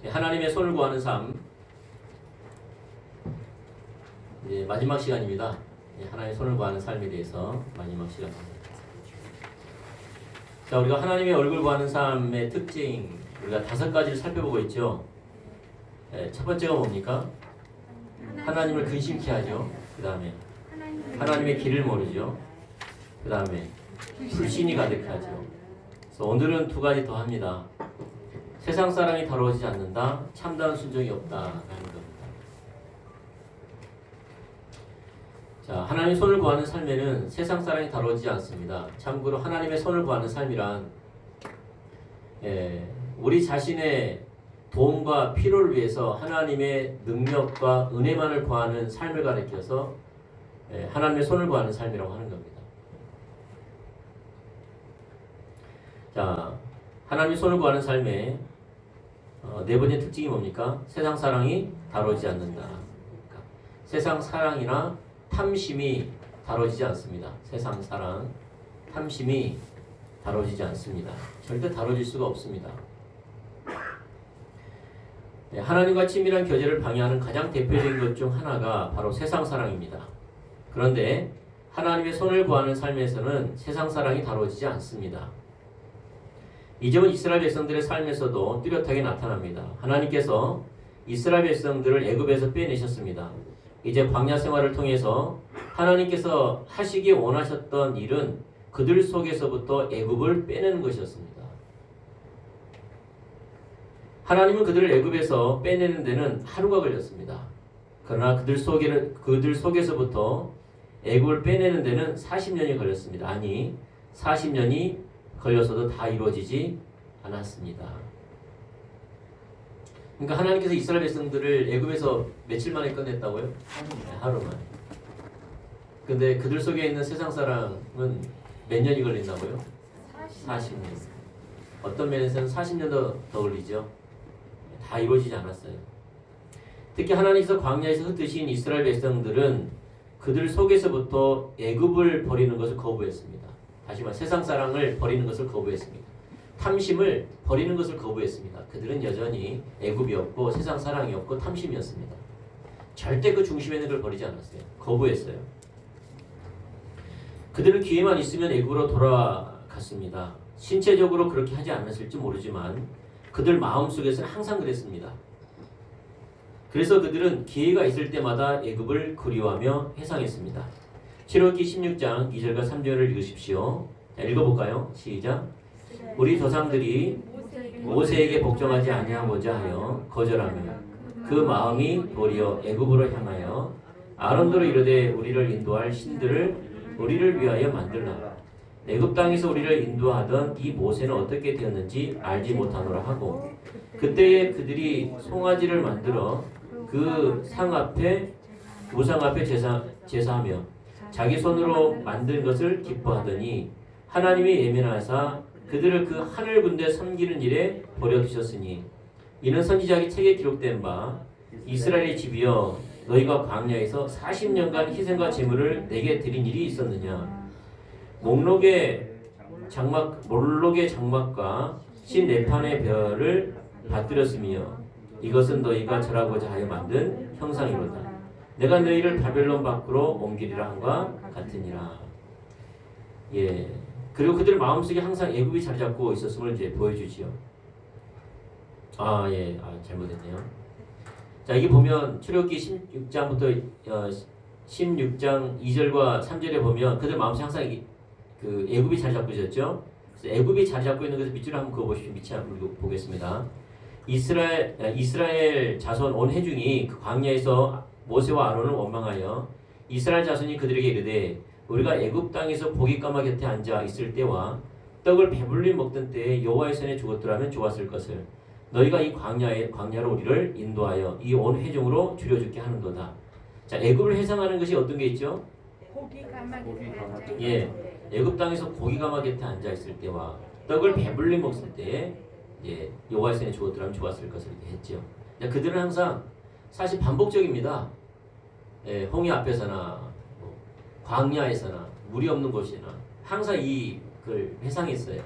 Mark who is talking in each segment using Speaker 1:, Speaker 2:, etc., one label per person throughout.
Speaker 1: 하나님의 손을 구하는 삶, 이제 마지막 시간입니다. 하나님의 손을 구하는 삶에 대해서 마지막 시간입니다. 자, 우리가 하나님의 얼굴 구하는 삶의 특징, 우리가 5가지를 살펴보고 있죠. 첫 번째가 뭡니까? 하나님을 근심케 하죠. 그 다음에 하나님의 길을 모르죠. 그 다음에 불신이 가득하죠. 그래서 오늘은 2가지 더 합니다. 세상 사랑이 다루어지지 않는다. 참다운 순종이 없다라는 겁니다. 자, 하나님의 손을 구하는 삶에는 세상 사랑이 다루어지지 않습니다. 참고로 하나님의 손을 구하는 삶이란 우리 자신의 도움과 필요를 위해서 하나님의 능력과 은혜만을 구하는 삶을 가리켜서 하나님의 손을 구하는 삶이라고 하는 겁니다. 자, 하나님의 손을 구하는 삶의 4번째 특징이 뭡니까? 세상 사랑이 다루어지지 않는다. 그러니까 세상 사랑이나 탐심이 다뤄지지 않습니다. 세상 사랑, 탐심이 다뤄지지 않습니다. 절대 다뤄질 수가 없습니다. 하나님과 친밀한 교제를 방해하는 가장 대표적인 것 중 하나가 바로 세상 사랑입니다. 그런데 하나님의 손을 구하는 삶에서는 세상 사랑이 다뤄지지 않습니다. 이 점은 이스라엘 백성들의 삶에서도 뚜렷하게 나타납니다. 하나님께서 이스라엘 백성들을 애굽에서 빼내셨습니다. 이제 광야 생활을 통해서 하나님께서 하시기 원하셨던 일은 그들 속에서부터 애굽을 빼내는 것이었습니다. 하나님은 그들을 애굽에서 빼내는 데는 하루가 걸렸습니다. 그러나 그들 속에서부터 애굽을 빼내는 데는 40년이 걸렸습니다. 아니, 40년이 걸려서도 다 이루어지지 않았습니다. 그러니까 하나님께서 이스라엘 백성들을 애굽에서 며칠 만에 꺼냈다고요? 네, 하루만. 근데 그들 속에 있는 세상 사랑은 몇 년이 걸린다고요? 40년. 어떤 면에서는 40년 더 걸리죠. 다 이루어지지 않았어요. 특히 하나님께서 광야에서 흩으신 이스라엘 백성들은 그들 속에서부터 애굽을 버리는 것을 거부했습니다. 다시 말해 세상 사랑을 버리는 것을 거부했습니다. 탐심을 버리는 것을 거부했습니다. 그들은 여전히 애굽이었고 세상 사랑이었고 탐심이었습니다. 절대 그 중심에 있는 걸 버리지 않았어요. 거부했어요. 그들은 기회만 있으면 애굽으로 돌아갔습니다. 신체적으로 그렇게 하지 않았을지 모르지만 그들 마음속에서는 항상 그랬습니다. 그래서 그들은 기회가 있을 때마다 애굽을 그리워하며 회상했습니다. 출애굽기 16장 2절과 3절을 읽으십시오. 자, 읽어볼까요? 시작. 우리 조상들이 모세에게 복종하지 아니하고자 하여 거절하며 그 마음이 도리어 애굽으로 향하여 아론더로 이르되 우리를 인도할 신들을 우리를 위하여 만들라. 애굽 땅에서 우리를 인도하던 이 모세는 어떻게 되었는지 알지 못하노라 하고 그때에 그들이 송아지를 만들어 그 상 앞에 우상 앞에 제사하며 자기 손으로 만든 것을 기뻐하더니 하나님이 예민하사 그들을 그 하늘 군대 섬기는 일에 버려두셨으니 이는 선지자의 책에 기록된 바 이스라엘의 집이여 너희가 광야에서 40년간 희생과 제물을 내게 드린 일이 있었느냐. 몰록의 장막과 신네판의 별을 받들었으며 이것은 너희가 절하고자 하여 만든 형상이로다. 내가 너희를 바벨론 밖으로 옮기리라 함과 같으니라. 예. 그리고 그들 마음속에 항상 애굽이 자리 잡고 있었음을 이제 보여주지요. 잘못했네요. 자, 이게 보면 출애굽기 16장부터 16장 2절과 3절에 보면 그들 마음속에 항상 그 애굽이 자리 잡고 있었죠. 그래서 애굽이 자리 잡고 있는 것을 밑줄을 한번 그어보십시오. 밑에 한번 보겠습니다. 이스라엘 자손 온 회중이 그 광야에서 모세와 아론을 원망하여 이스라엘 자손이 그들에게 이르되 우리가 애굽 땅에서 고기 가마 곁에 앉아 있을 때와 떡을 배불리 먹던 때에 여호와의 손에 죽었더라면 좋았을 것을 너희가 이 광야로 우리를 인도하여 이 온 회중으로 줄여죽게 하는도다. 자, 애굽을 회상하는 것이 어떤 게 있죠?
Speaker 2: 고기 가마
Speaker 1: 예, 애굽 땅에서 고기 가마 곁에 앉아 있을 때와 떡을 배불리 먹을 때에 여호와의 손에 죽었더라면 좋았을 것을 이렇게 했죠. 그들은 항상 사실 반복적입니다. 홍해 앞에서나 광야에서나 물이 없는 곳이나 항상 이걸 회상했어요.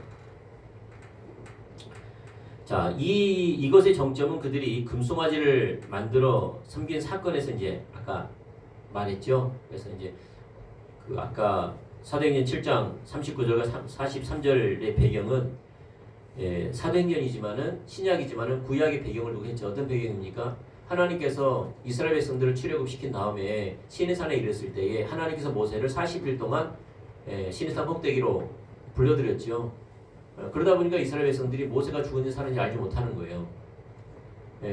Speaker 1: 자, 이것의 정점은 그들이 금송아지를 만들어 섬긴 사건에서 이제 아까 말했죠. 그래서 이제 그 아까 사도행전 7장 39절과 43절의 배경은 사도행전이지만은 신약이지만은 구약의 배경을 두고 했죠. 어떤 배경입니까? 하나님께서 이스라엘 백성들을 출애굽시킨 다음에 시내산에 이르렀을 때에 하나님께서 모세를 40일 동안 시내산 꼭대기로 불러들였죠. 그러다 보니까 이스라엘 백성들이 모세가 죽은지 사는지 알지 못하는 거예요.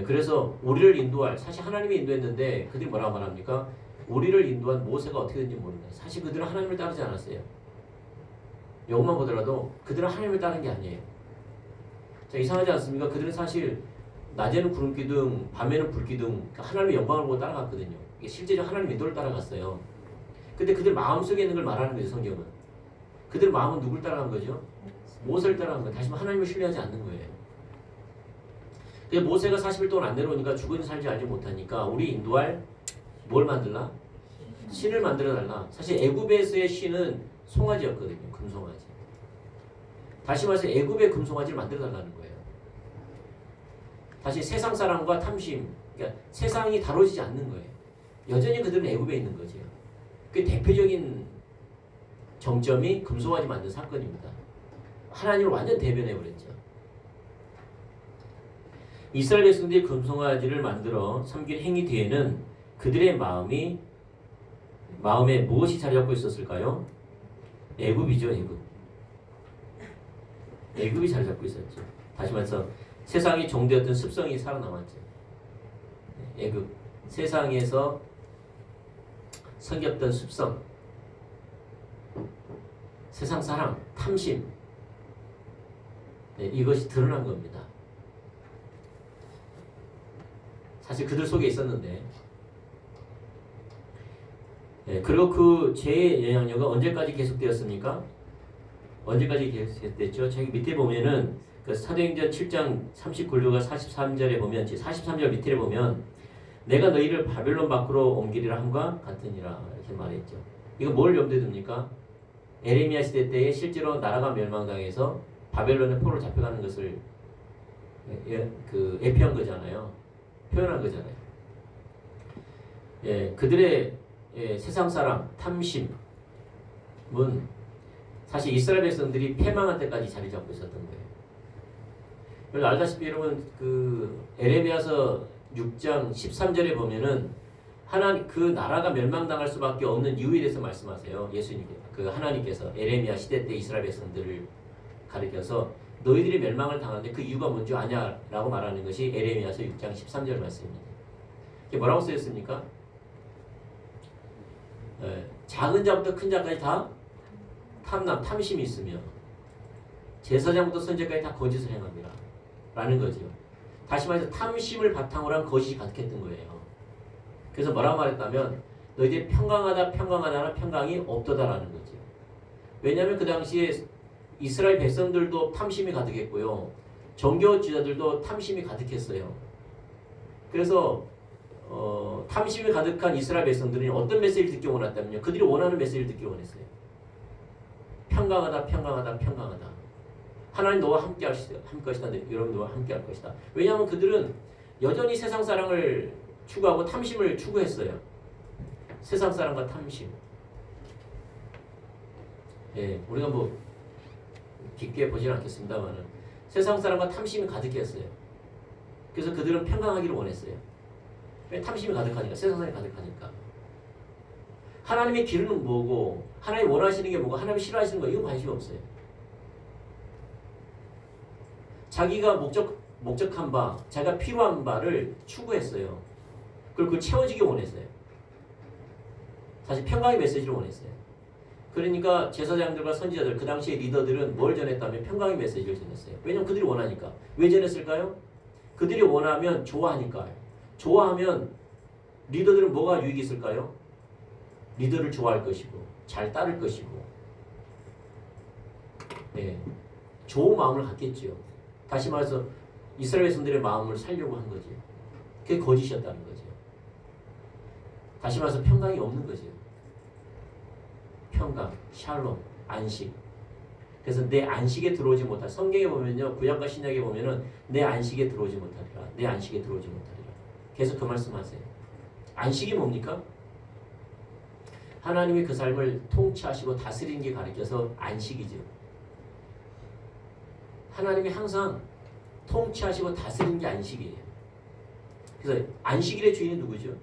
Speaker 1: 그래서 우리를 인도할, 사실 하나님이 인도했는데 그들이 뭐라고 말합니까? 우리를 인도한 모세가 어떻게 된지 모른다. 사실 그들은 하나님을 따르지 않았어요. 이것만 보더라도 그들은 하나님을 따른 게 아니에요. 자, 이상하지 않습니까? 그들은 사실 낮에는 구름 기둥, 밤에는 불 기둥, 하나님의 영광을 보고 따라갔거든요. 이게 실제적으로 하나님의 인도를 따라갔어요. 근데 그들 마음속에 있는 걸 말하는 거죠, 성경은. 그들 마음은 누굴 따라간 거죠? 모세를 따라간 거예요. 다시 하나님을 신뢰하지 않는 거예요. 근데 모세가 40일 동안 안 내려오니까 죽은지 살지 알지 못하니까 우리 인도할 뭘 만들라? 신을 만들어 달라. 사실 애굽에서의 신은 송아지였거든요. 금송아지. 다시 말해서 애굽의 금송아지를 만들어 달라는 거예요. 다시 세상 사랑과 탐심, 그러니까 세상이 다뤄지지 않는 거예요. 여전히 그들은 애굽에 있는 거죠. 그 대표적인 정점이 금송아지 만든 사건입니다. 하나님을 완전 대변해버렸죠. 이스라엘 백성들이 금송아지를 만들어 섬긴 행위 뒤에는 그들의 마음에 무엇이 자리 잡고 있었을까요? 애굽이죠, 애굽. 애굽이 자리 잡고 있었죠. 다시 말해서 세상이 종되었던 습성이 살아남았죠. 애굽. 세상에서 섬겼던 습성. 세상 사랑, 탐심. 이것이 드러난 겁니다. 사실 그들 속에 있었는데, 그리고 그 죄의 영향력은 언제까지 계속되었습니까? 언제까지 계속됐죠? 저기 밑에 보면은 그 사도행전 7장 39절과 43절에 보면 43절 밑에 보면 내가 너희를 바벨론 밖으로 옮기리라 함과 같으니라 이렇게 말했죠. 이거 뭘 염두에 둡니까? 에레미야 시대 때에 실제로 나라가 멸망당해서 바벨론의 포로 잡혀가는 것을 예표한 거잖아요. 표현한 거잖아요. 그들의 세상 사랑, 탐심은 사실 이스라엘 백성들이 패망할 때까지 자리 잡고 있었던 거예요. 알다시피 여러분 그 에레미야서 6장 13절에 보면은 그 나라가 멸망당할 수밖에 없는 이유에 대해서 말씀하세요. 예수님께서 그 하나님께서 에레미야 시대 때 이스라엘 백성들을 가리켜서 너희들이 멸망을 당하는데 그 이유가 뭔지 아냐라고 말하는 것이 에레미야서 6장 13절 말씀입니다. 이게 뭐라고 쓰였습니까? 작은 자부터 큰 자까지 다 탐남, 탐심이 있으며 제사장부터 선지자까지 다 거짓을 행합니다. 라는 거죠. 다시 말해서 탐심을 바탕으로 한 거짓이 가득했던 거예요. 그래서 뭐라고 말했다면 너희들이 평강하다는 평강이 없도다라는 거죠. 왜냐하면 그 당시에 이스라엘 백성들도 탐심이 가득했고요. 정교 지도자들도 탐심이 가득했어요. 그래서 탐심이 가득한 이스라엘 백성들은 어떤 메시지를 듣기 원했다면요. 그들이 원하는 메시지를 듣기 원했어요. 평강하다. 하나님 너와 함께 할 것이다. 여러분 너와 함께 할 것이다. 왜냐하면 그들은 여전히 세상 사랑을 추구하고 탐심을 추구했어요. 세상 사랑과 탐심. 우리가 뭐 깊게 보지는 않겠습니다만은 세상 사랑과 탐심이 가득했어요. 그래서 그들은 평강하기를 원했어요. 왜? 탐심이 가득하니까, 세상 사랑이 가득하니까. 하나님의 길은 뭐고, 하나님 원하시는 게 뭐고, 하나님 싫어하시는 거 이건 관심이 없어요. 자기가 목적한 바, 자기가 필요한 바를 추구했어요. 그리고 그걸 채워지기 원했어요. 사실 평강의 메시지를 원했어요. 그러니까 제사장들과 선지자들, 그 당시의 리더들은 뭘 전했다면 평강의 메시지를 전했어요. 왜냐하면 그들이 원하니까. 왜 전했을까요? 그들이 원하면 좋아하니까. 좋아하면 리더들은 뭐가 유익이 있을까요? 리더를 좋아할 것이고 잘 따를 것이고 좋은 마음을 갖겠지요. 다시 말해서 이스라엘 백성들의 마음을 살려고 한 거죠. 그게 거짓이었다는 거죠. 다시 말해서 평강이 없는 거죠. 평강, 샬롬, 안식. 그래서 내 안식에 들어오지 못할 성경에 보면요 구약과 신약에 보면은 내 안식에 들어오지 못하리라 내 안식에 들어오지 못하리라 계속 그 말씀하세요. 안식이 뭡니까? 하나님이 그 삶을 통치하시고 다스리는 게 가리켜서 안식이죠. 하나님이 항상 통치하시고 다스리는 게 안식이에요. 그래서 안식일의 주인은 누구죠?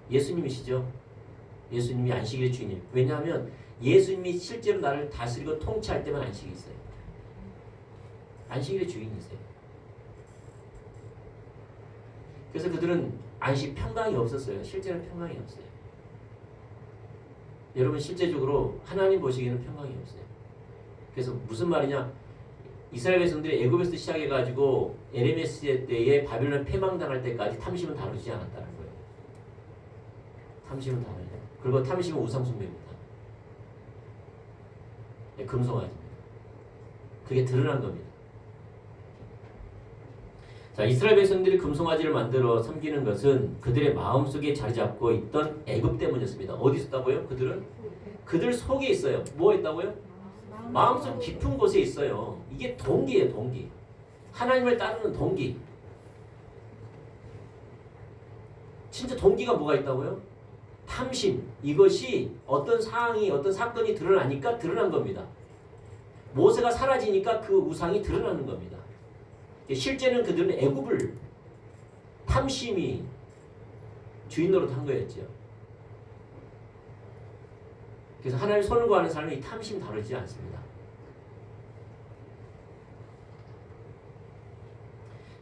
Speaker 1: 예수님이시죠. 예수님이 안식일의 주인이에요. 왜냐하면 예수님이 실제로 나를 다스리고 통치할 때만 안식이 있어요. 안식일의 주인이세요. 그래서 그들은 안식 평강이 없었어요. 실제로 평강이 없어요. 여러분 실제적으로 하나님 보시기에는 평강이 없어요. 그래서 무슨 말이냐? 이스라엘 백성들이 애굽에서 시작해가지고 에레미야 시대 때에 바빌론 패망당할 때까지 탐심은 다루지 않았다는 거예요. 탐심은 다루죠. 그리고 탐심은 우상숭배입니다. 금송아지입니다. 그게 드러난 겁니다. 자, 이스라엘 백성들이 금송아지를 만들어 섬기는 것은 그들의 마음속에 자리 잡고 있던 애굽 때문이었습니다. 어디 있었다고요? 그들 속에 있어요. 뭐 있다고요? 마음속 깊은 곳에 있어요. 이게 동기예요, 동기. 하나님을 따르는 동기. 진짜 동기가 뭐가 있다고요? 탐심. 이것이 어떤 상황이, 어떤 사건이 드러나니까 드러난 겁니다. 모세가 사라지니까 그 우상이 드러나는 겁니다. 실제는 그들은 애굽을 탐심이 주인 노릇한 거였죠. 그래서 하나님 손을 구하는 삶은 이 탐심 다루지 않습니다.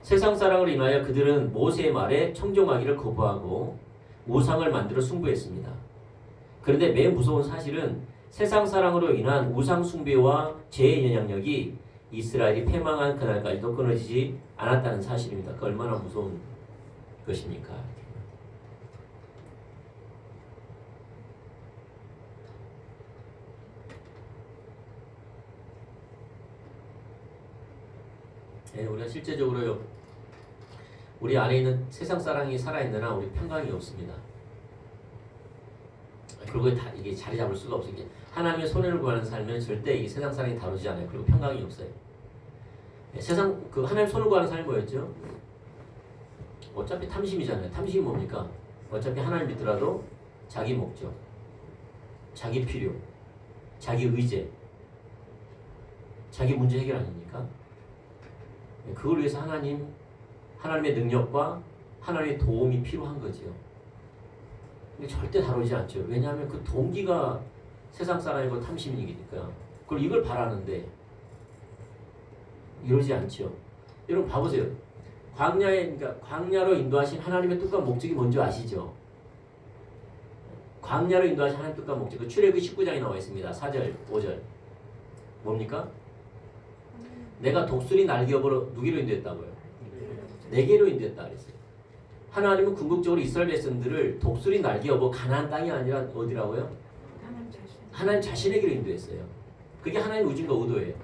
Speaker 1: 세상 사랑으로 인하여 그들은 모세의 말에 청종하기를 거부하고 우상을 만들어 숭배했습니다. 그런데 매우 무서운 사실은 세상 사랑으로 인한 우상 숭배와 죄의 영향력이 이스라엘이 패망한 그날까지도 끊어지지 않았다는 사실입니다. 그 얼마나 무서운 것입니까? 네, 우리가 실제적으로요, 우리 안에 있는 세상 사랑이 살아있는 한 우리 평강이 없습니다. 그리고 다 이게 자리 잡을 수가 없어요. 하나님의 손해를 구하는 삶은 절대 이 세상 사랑이 다루지 않아요. 그리고 평강이 없어요. 네, 세상 그 하나님 손을 구하는 삶이 뭐였죠? 어차피 탐심이잖아요. 탐심이 뭡니까? 어차피 하나님 믿더라도 자기 목적, 자기 필요, 자기 의제, 자기 문제 해결 아닙니까? 그걸 위해서 하나님의 능력과 하나님의 도움이 필요한 거죠. 근데 절대 다루지 않죠. 왜냐하면 그 동기가 세상 사람이고 탐심이니까. 그걸 이걸 바라는데 이러지 않죠. 여러분 봐보세요. 그러니까 광야로 인도하신 하나님의 뜻과 목적이 뭔지 아시죠? 광야로 인도하신 하나님의 뜻과 목적. 그 출애굽기 19장에 나와 있습니다. 4절, 5절. 뭡니까? 내가 독수리 날개업으로 누구로 인도했다고요? 네개로 인도했다 그랬어요. 하나님은 궁극적으로 이스라엘 백성들을 독수리 날개업으로 가나안 땅이 아니라 어디라고요? 하나님 자신에게로 인도했어요. 그게 하나님 우진과 의도예요.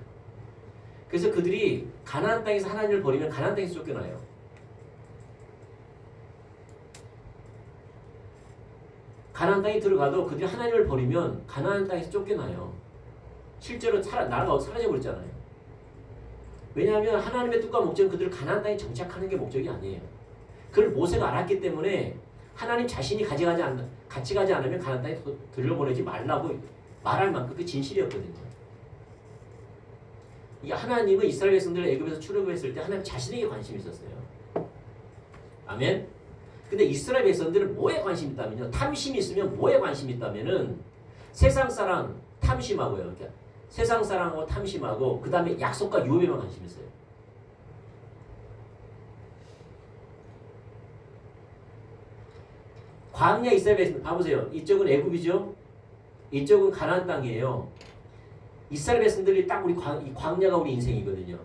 Speaker 1: 그래서 그들이 가나안 땅에서 하나님을 버리면 가나안 땅에서 쫓겨나요. 가나안 땅에 들어가도 그들이 하나님을 버리면 가나안 땅에서 쫓겨나요. 실제로 나라가 사라져버렸잖아요. 왜냐하면 하나님의 뜻과 목적은 그들을 가나안 땅에 정착하는 게 목적이 아니에요. 그걸 모세가 알았기 때문에 하나님 자신이 같이 가지 않으면 가나안 땅에 들려보내지 말라고 말할 만큼 그 진실이었거든요. 이 하나님은 이스라엘 백성들을 애굽에서 출애굽했을 때 하나님 자신에게 관심이 있었어요. 아멘. 근데 이스라엘 백성들은 뭐에 관심이 있다면요. 탐심이 있으면 뭐에 관심이 있다면은 세상 사랑 탐심하고요. 그러니까 세상 사랑하고 탐심하고 그 다음에 약속과 유업에만 관심이 있어요. 광야 이스라엘 백성들 봐보세요. 이쪽은 애굽이죠. 이쪽은 가나안 땅이에요. 이스라엘 백성들이 딱 우리 광야가 우리 인생이거든요.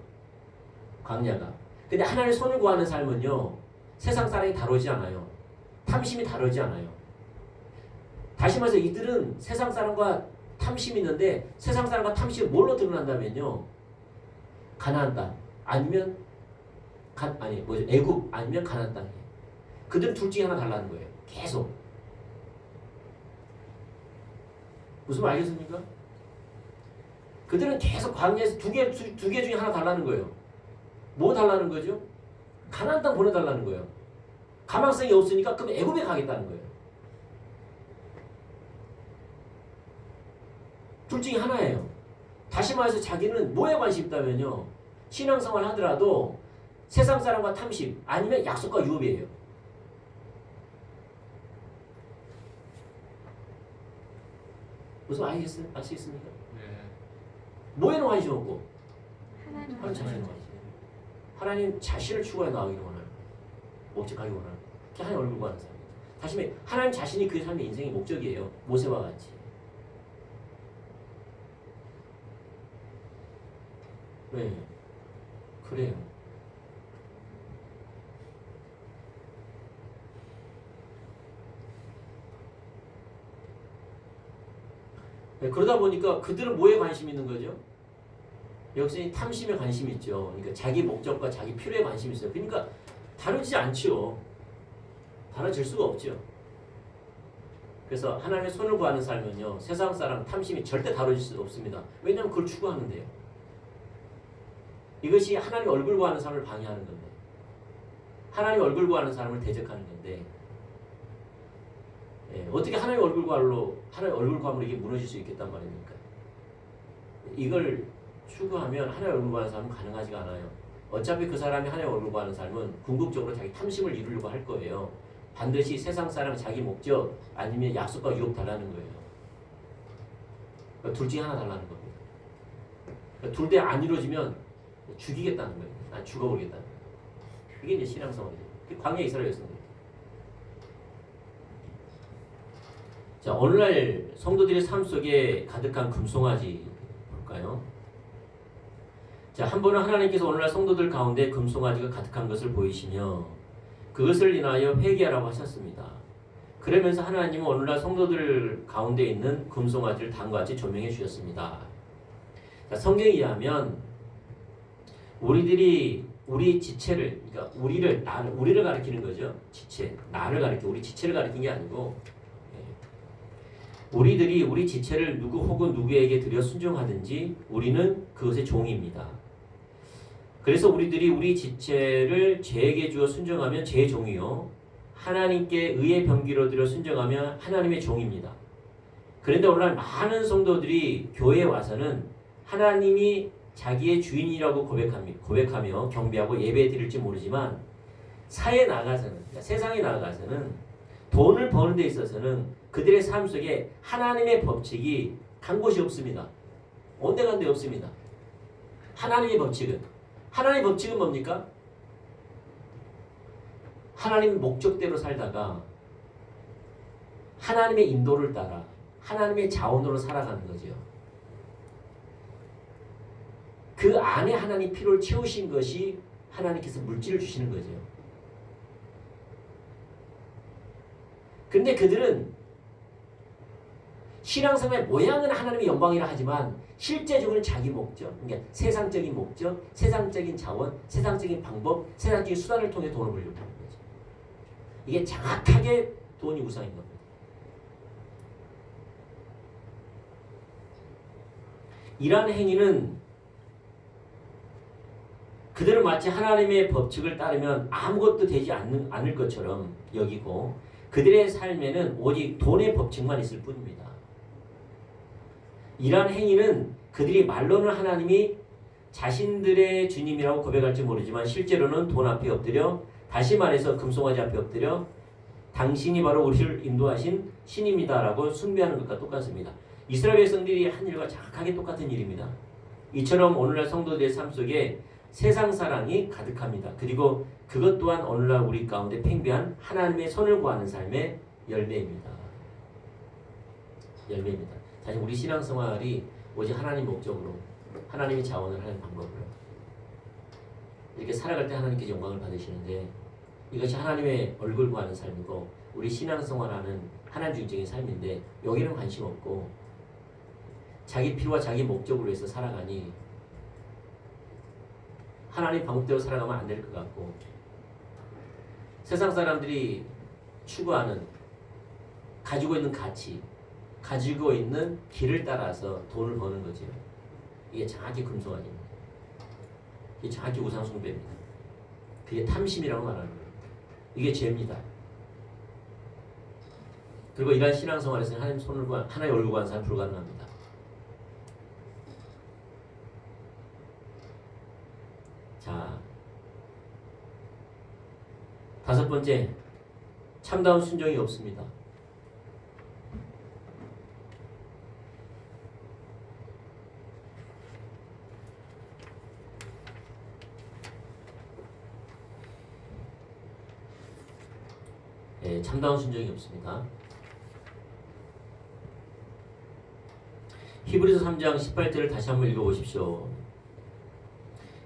Speaker 1: 광야가. 근데 하나님의 손을 구하는 삶은요. 세상 사랑이 다루지 않아요. 탐심이 다루지 않아요. 다시 말해서 이들은 세상 사랑과 탐심이 있는데 세상 사랑과 탐심이 뭘로 드러난다면요. 가나안 땅 아니면 애굽 아니면 가나안 땅이에요. 그들은 둘 중에 하나 달라는 거예요. 계속. 무슨 말 알겠습니까? 그들은 계속 광야에서 두 개 중에 하나 달라는 거예요. 뭐 달라는 거죠? 가나안 땅 보내달라는 거예요. 가망성이 없으니까 그럼 애굽에 가겠다는 거예요. 둘 중에 하나예요. 다시 말해서 자기는 뭐에 관심 있다면요. 신앙생활 하더라도 세상 사람과 탐심 아니면 약속과 유업이에요. 무슨 아시겠습니까?
Speaker 2: 네.
Speaker 1: 뭐에는 관심 없고
Speaker 3: 하나님
Speaker 1: 하나님 자신을 관심. 하나님 자신을 추구해 나가기를 원하는, 목적하기 원하는, 그게 하나님 얼굴 보는 사람. 다시 말해 하나님 자신이 그 삶의 인생의 목적이에요. 모세와 같이. 네, 그래요. 네, 그러다 보니까 그들은 뭐에 관심이 있는 거죠? 역시 탐심에 관심이 있죠. 그러니까 자기 목적과 자기 필요에 관심이 있어요. 그러니까 다루지 않죠. 다뤄질 수가 없죠. 그래서 하나님의 손을 구하는 삶은요. 세상 사람 탐심이 절대 다뤄질 수 없습니다. 왜냐하면 그걸 추구하는데요. 이것이 하나님 얼굴 구하는 삶을 방해하는 건데, 하나님 얼굴 구하는 사람을 대적하는 건데, 어떻게 하나님 얼굴 구함으로 이게 무너질 수 있겠단 말입니까? 이걸 추구하면 하나님 얼굴 구하는 삶은 가능하지가 않아요. 어차피 그 사람이 하나님 얼굴 구하는 삶은 궁극적으로 자기 탐심을 이루려고 할 거예요. 반드시 세상 사람 자기 목적 아니면 약속과 유업 달라는 거예요. 그러니까 둘 중에 하나 달라는 겁니다. 그러니까 둘 다 안 이루어지면 죽이겠다는 거예요. 난 죽어버리겠다는 거예요. 이게 이제 신앙생활이에요. 광야 이스라엘이었습니다. 자, 오늘날 성도들의 삶 속에 가득한 금송아지 볼까요? 자, 한 번은 하나님께서 오늘날 성도들 가운데 금송아지가 가득한 것을 보이시며 그것을 인하여 회개하라고 하셨습니다. 그러면서 하나님은 오늘날 성도들 가운데 있는 금송아지를 다음과 같이 조명해 주셨습니다. 자, 성경에 의하면 우리들이 우리 지체를, 그러니까 우리를 가리키는 거죠. 지체, 나를 가리키고 우리 지체를 가리킨 게 아니고 우리들이 우리 지체를 누구 혹은 누구에게 드려 순종하든지 우리는 그것의 종입니다. 그래서 우리들이 우리 지체를 죄에게 주어 순종하면 죄의 종이요 하나님께 의의 병기로 드려 순종하면 하나님의 종입니다. 그런데 오늘날 많은 성도들이 교회에 와서는 하나님이 자기의 주인이라고 고백하며 경배하고 예배 드릴지 모르지만 사회에 나가서는, 그러니까 세상에 나가서는 돈을 버는 데 있어서는 그들의 삶 속에 하나님의 법칙이 간 곳이 없습니다. 온데간데 없습니다. 하나님의 법칙은 뭡니까? 하나님 목적대로 살다가 하나님의 인도를 따라 하나님의 자원으로 살아가는 거죠. 그 안에 하나님 필요를 채우신 것이 하나님께서 물질을 주시는 거죠. 근데 그들은 신앙생활의 모양은 하나님의 영광이라 하지만 실제적으로는 자기 목적, 그러니까 세상적인 목적, 세상적인 자원, 세상적인 방법, 세상적인 수단을 통해 돈을 벌려고 하는 거죠. 이게 정확하게 돈이 우상인 겁니다. 이러한 행위는 그들은 마치 하나님의 법칙을 따르면 아무것도 되지 않을 것처럼 여기고 그들의 삶에는 오직 돈의 법칙만 있을 뿐입니다. 이러한 행위는 그들이 말로는 하나님이 자신들의 주님이라고 고백할지 모르지만 실제로는 돈 앞에 엎드려, 다시 말해서 금송아지 앞에 엎드려 당신이 바로 우리를 인도하신 신입니다라고 숭배하는 것과 똑같습니다. 이스라엘 백성들이 한 일과 정확하게 똑같은 일입니다. 이처럼 오늘날 성도들의 삶 속에 세상 사랑이 가득합니다. 그리고 그것 또한 오늘날 우리 가운데 팽배한 하나님의 손을 구하는 삶의 열매입니다. 사실 우리 신앙생활이 오직 하나님 목적으로 하나님의 자원을 하는 방법으로 이렇게 살아갈 때 하나님께서 영광을 받으시는데 이것이 하나님의 얼굴 구하는 삶이고 우리 신앙생활하는 하나님 중적인 삶인데 여기는 관심 없고 자기 필요와 자기 목적으로 해서 살아가니 하나님 방법대로 살아가면 안 될 것 같고 세상 사람들이 추구하는 가지고 있는 가치, 가지고 있는 길을 따라서 돈을 버는 거죠. 이게 정확히 금송아지입니다. 이게 정확히 우상숭배입니다. 그게 탐심이라고 말하는 거예요. 이게 죄입니다. 그리고 이러한 신앙생활에서는 하나님 얼굴 관사는 불가능합니다. 자, 다섯 번째, 참다운 순종이 없습니다. 참다운 순종이 없습니다. 히브리서 3장 18절을 다시 한번 읽어보십시오.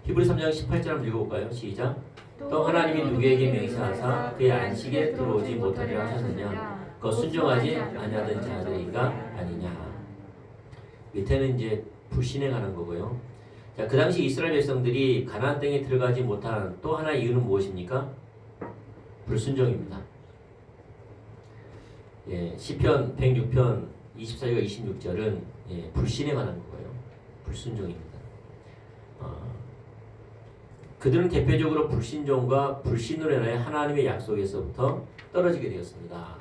Speaker 1: 히브리서 3장 18절 한번 읽어볼까요? 시작. 또 하나님이 누구에게 맹세하사 그의 안식에 들어오지 못하리라 하셨느냐? 그 순종하지 아니하던 자들인가 아니냐? 밑에는 이제 불신에 관한 거고요. 자, 그 당시 이스라엘 백성들이 가나안 땅에 들어가지 못한 또 하나의 이유는 무엇입니까? 불순종입니다. 시편 106편 24절과 26절은 불신에 관한 거고요. 불순종입니다. 그들은 대표적으로 불신종과 불신으로 인하여 하나님의 약속에서부터 떨어지게 되었습니다.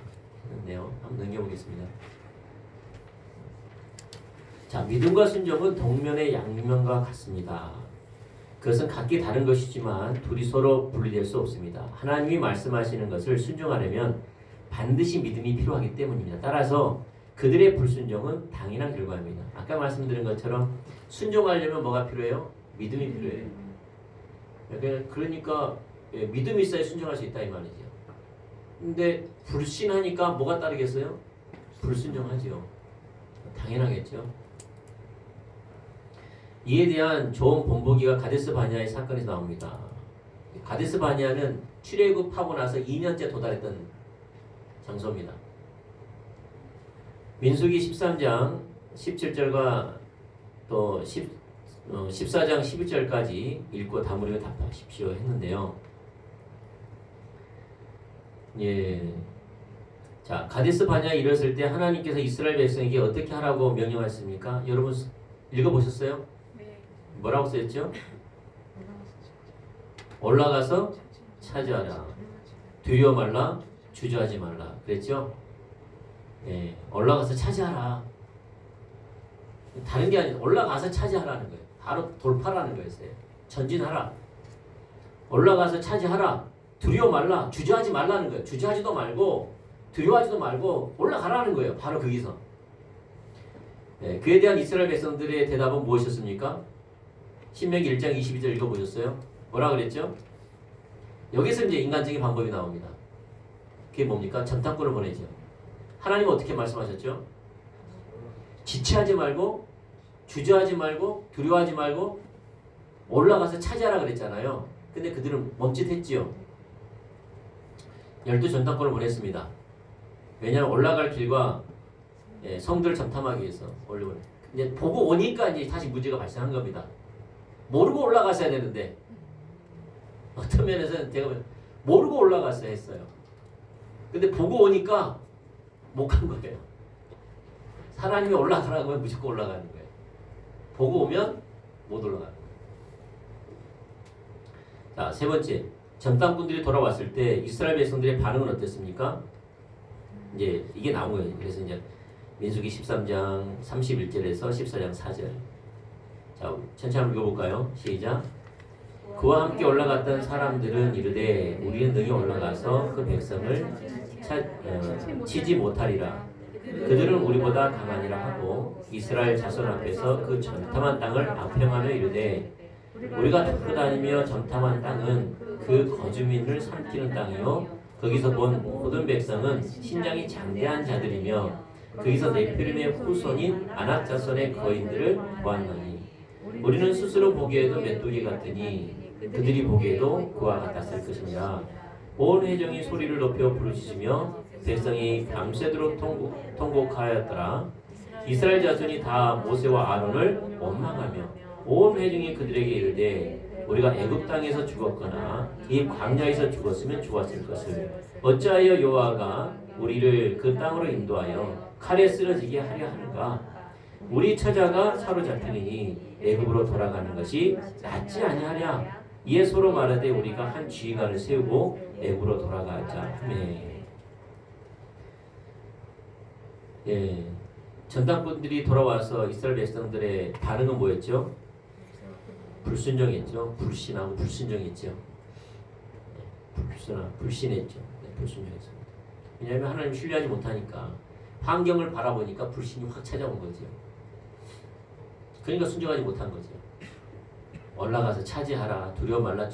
Speaker 1: 그렇네요. 한번 넘겨보겠습니다. 자, 믿음과 순종은 동면의 양면과 같습니다. 그것은 각기 다른 것이지만 둘이 서로 분리될 수 없습니다. 하나님이 말씀하시는 것을 순종하려면 반드시 믿음이 필요하기 때문입니다. 따라서 그들의 불순종은 당연한 결과입니다. 아까 말씀드린 것처럼 순종하려면 뭐가 필요해요? 믿음이 필요해요. 그러니까 믿음이 있어야 순종할 수 있다 이 말이죠. 근데 불신하니까 뭐가 따르겠어요? 불순종하죠. 당연하겠죠. 이에 대한 좋은 본보기가 가데스 바니아의 사건에서 나옵니다. 가데스 바니아는 출애굽하고 나서 2년째 도달했던 장소입니다. 민수기 13장 17절과 또 14장 11절까지 읽고 다무리고 답하십시오 했는데요. 자, 가데스 바니아에 이르렀을 때 하나님께서 이스라엘 백성에게 어떻게 하라고 명령하셨습니까? 여러분 읽어보셨어요? 네. 뭐라고 쓰였죠? 올라가서 차지하라. 두려워 말라. 주저하지 말라. 그랬죠? 올라가서 차지하라. 다른 게 아니라 올라가서 차지하라는 거예요. 바로 돌파라는 거였어요. 전진하라. 올라가서 차지하라. 두려워 말라. 주저하지 말라는 거예요. 주저하지도 말고 두려워하지도 말고 올라가라는 거예요. 바로 거기서. 그에 대한 이스라엘 백성들의 대답은 무엇이었습니까? 신명기 1장 22절 읽어보셨어요? 뭐라 그랬죠? 여기서 이제 인간적인 방법이 나옵니다. 그게 뭡니까? 전탄꾼을 보내죠. 하나님은 어떻게 말씀하셨죠? 지체하지 말고 주저하지 말고 두려워하지 말고 올라가서 차지하라 그랬잖아요. 근데 그들은 멈칫했지요. 12전탄꾼을 보냈습니다. 왜냐하면 올라갈 길과 성들을 점탐하기 위해서 올려보내. 이제 보고 오니까 이제 다시 문제가 발생한 겁니다. 모르고 올라갔어야 되는데 어떤 면에서는 제가 모르고 올라갔어야 했어요. 근데 보고 오니까 못 간 거예요. 하나님이 올라가라고 하면 무조건 올라가는 거예요. 보고 오면 못 올라가는 거예요. 자, 세 번째, 전당꾼들이 돌아왔을 때 이스라엘 백성들의 반응은 어땠습니까? 이제 이게 나온 거예요. 그래서 이제 민수기 13장 31절에서 14장 4절. 자, 천천히 한번 읽어볼까요? 시작. 그와 함께 올라갔던 사람들은 이르되 우리는 능히 올라가서 그 백성을 치지 못하리라. 그들은 우리보다 강하니라 하고 이스라엘 자손 앞에서 그 전탐한 땅을 악평하며 이르되 우리가 돌아다니며 전탐한 땅은 그 거주민을 삼키는 땅이요 거기서 본 모든 백성은 신장이 장대한 자들이며 거기서 네피림의 후손인 아낙 자손의 거인들을 보았나니 우리는 스스로 보기에도 메뚜기 같으니 그들이 보기에도 그와 같았을 것이니라. 온 회중이 소리를 높여 부르짖으며 백성이 밤새도록 통곡하였더라. 이스라엘 자손이 다 모세와 아론을 원망하며 온 회중이 그들에게 이르되 우리가 애굽 땅에서 죽었거나 이 광야에서 죽었으면 좋았을 것을 어찌하여 여호와가 우리를 그 땅으로 인도하여 칼에 쓰러지게 하려 하는가? 우리 처자가 사로잡히니 애굽으로 돌아가는 것이 낫지 아니하랴. 이에 서로 말하되 우리가 한 지휘관을 세우고 애굽으로 돌아가자 하며. 예, 전당꾼들이 돌아와서 이스라엘 백성들의 반응은 뭐였죠? 불순종했죠. 불신하고 불순종했죠. 불신했죠. 네, 불순종했습니다. 왜냐하면 하나님 신뢰하지 못하니까 환경을 바라보니까 불신이 확 찾아온 거죠. 그러니까 순종하지 못한 거죠. 올라가서 차지하라, 두려워 말라,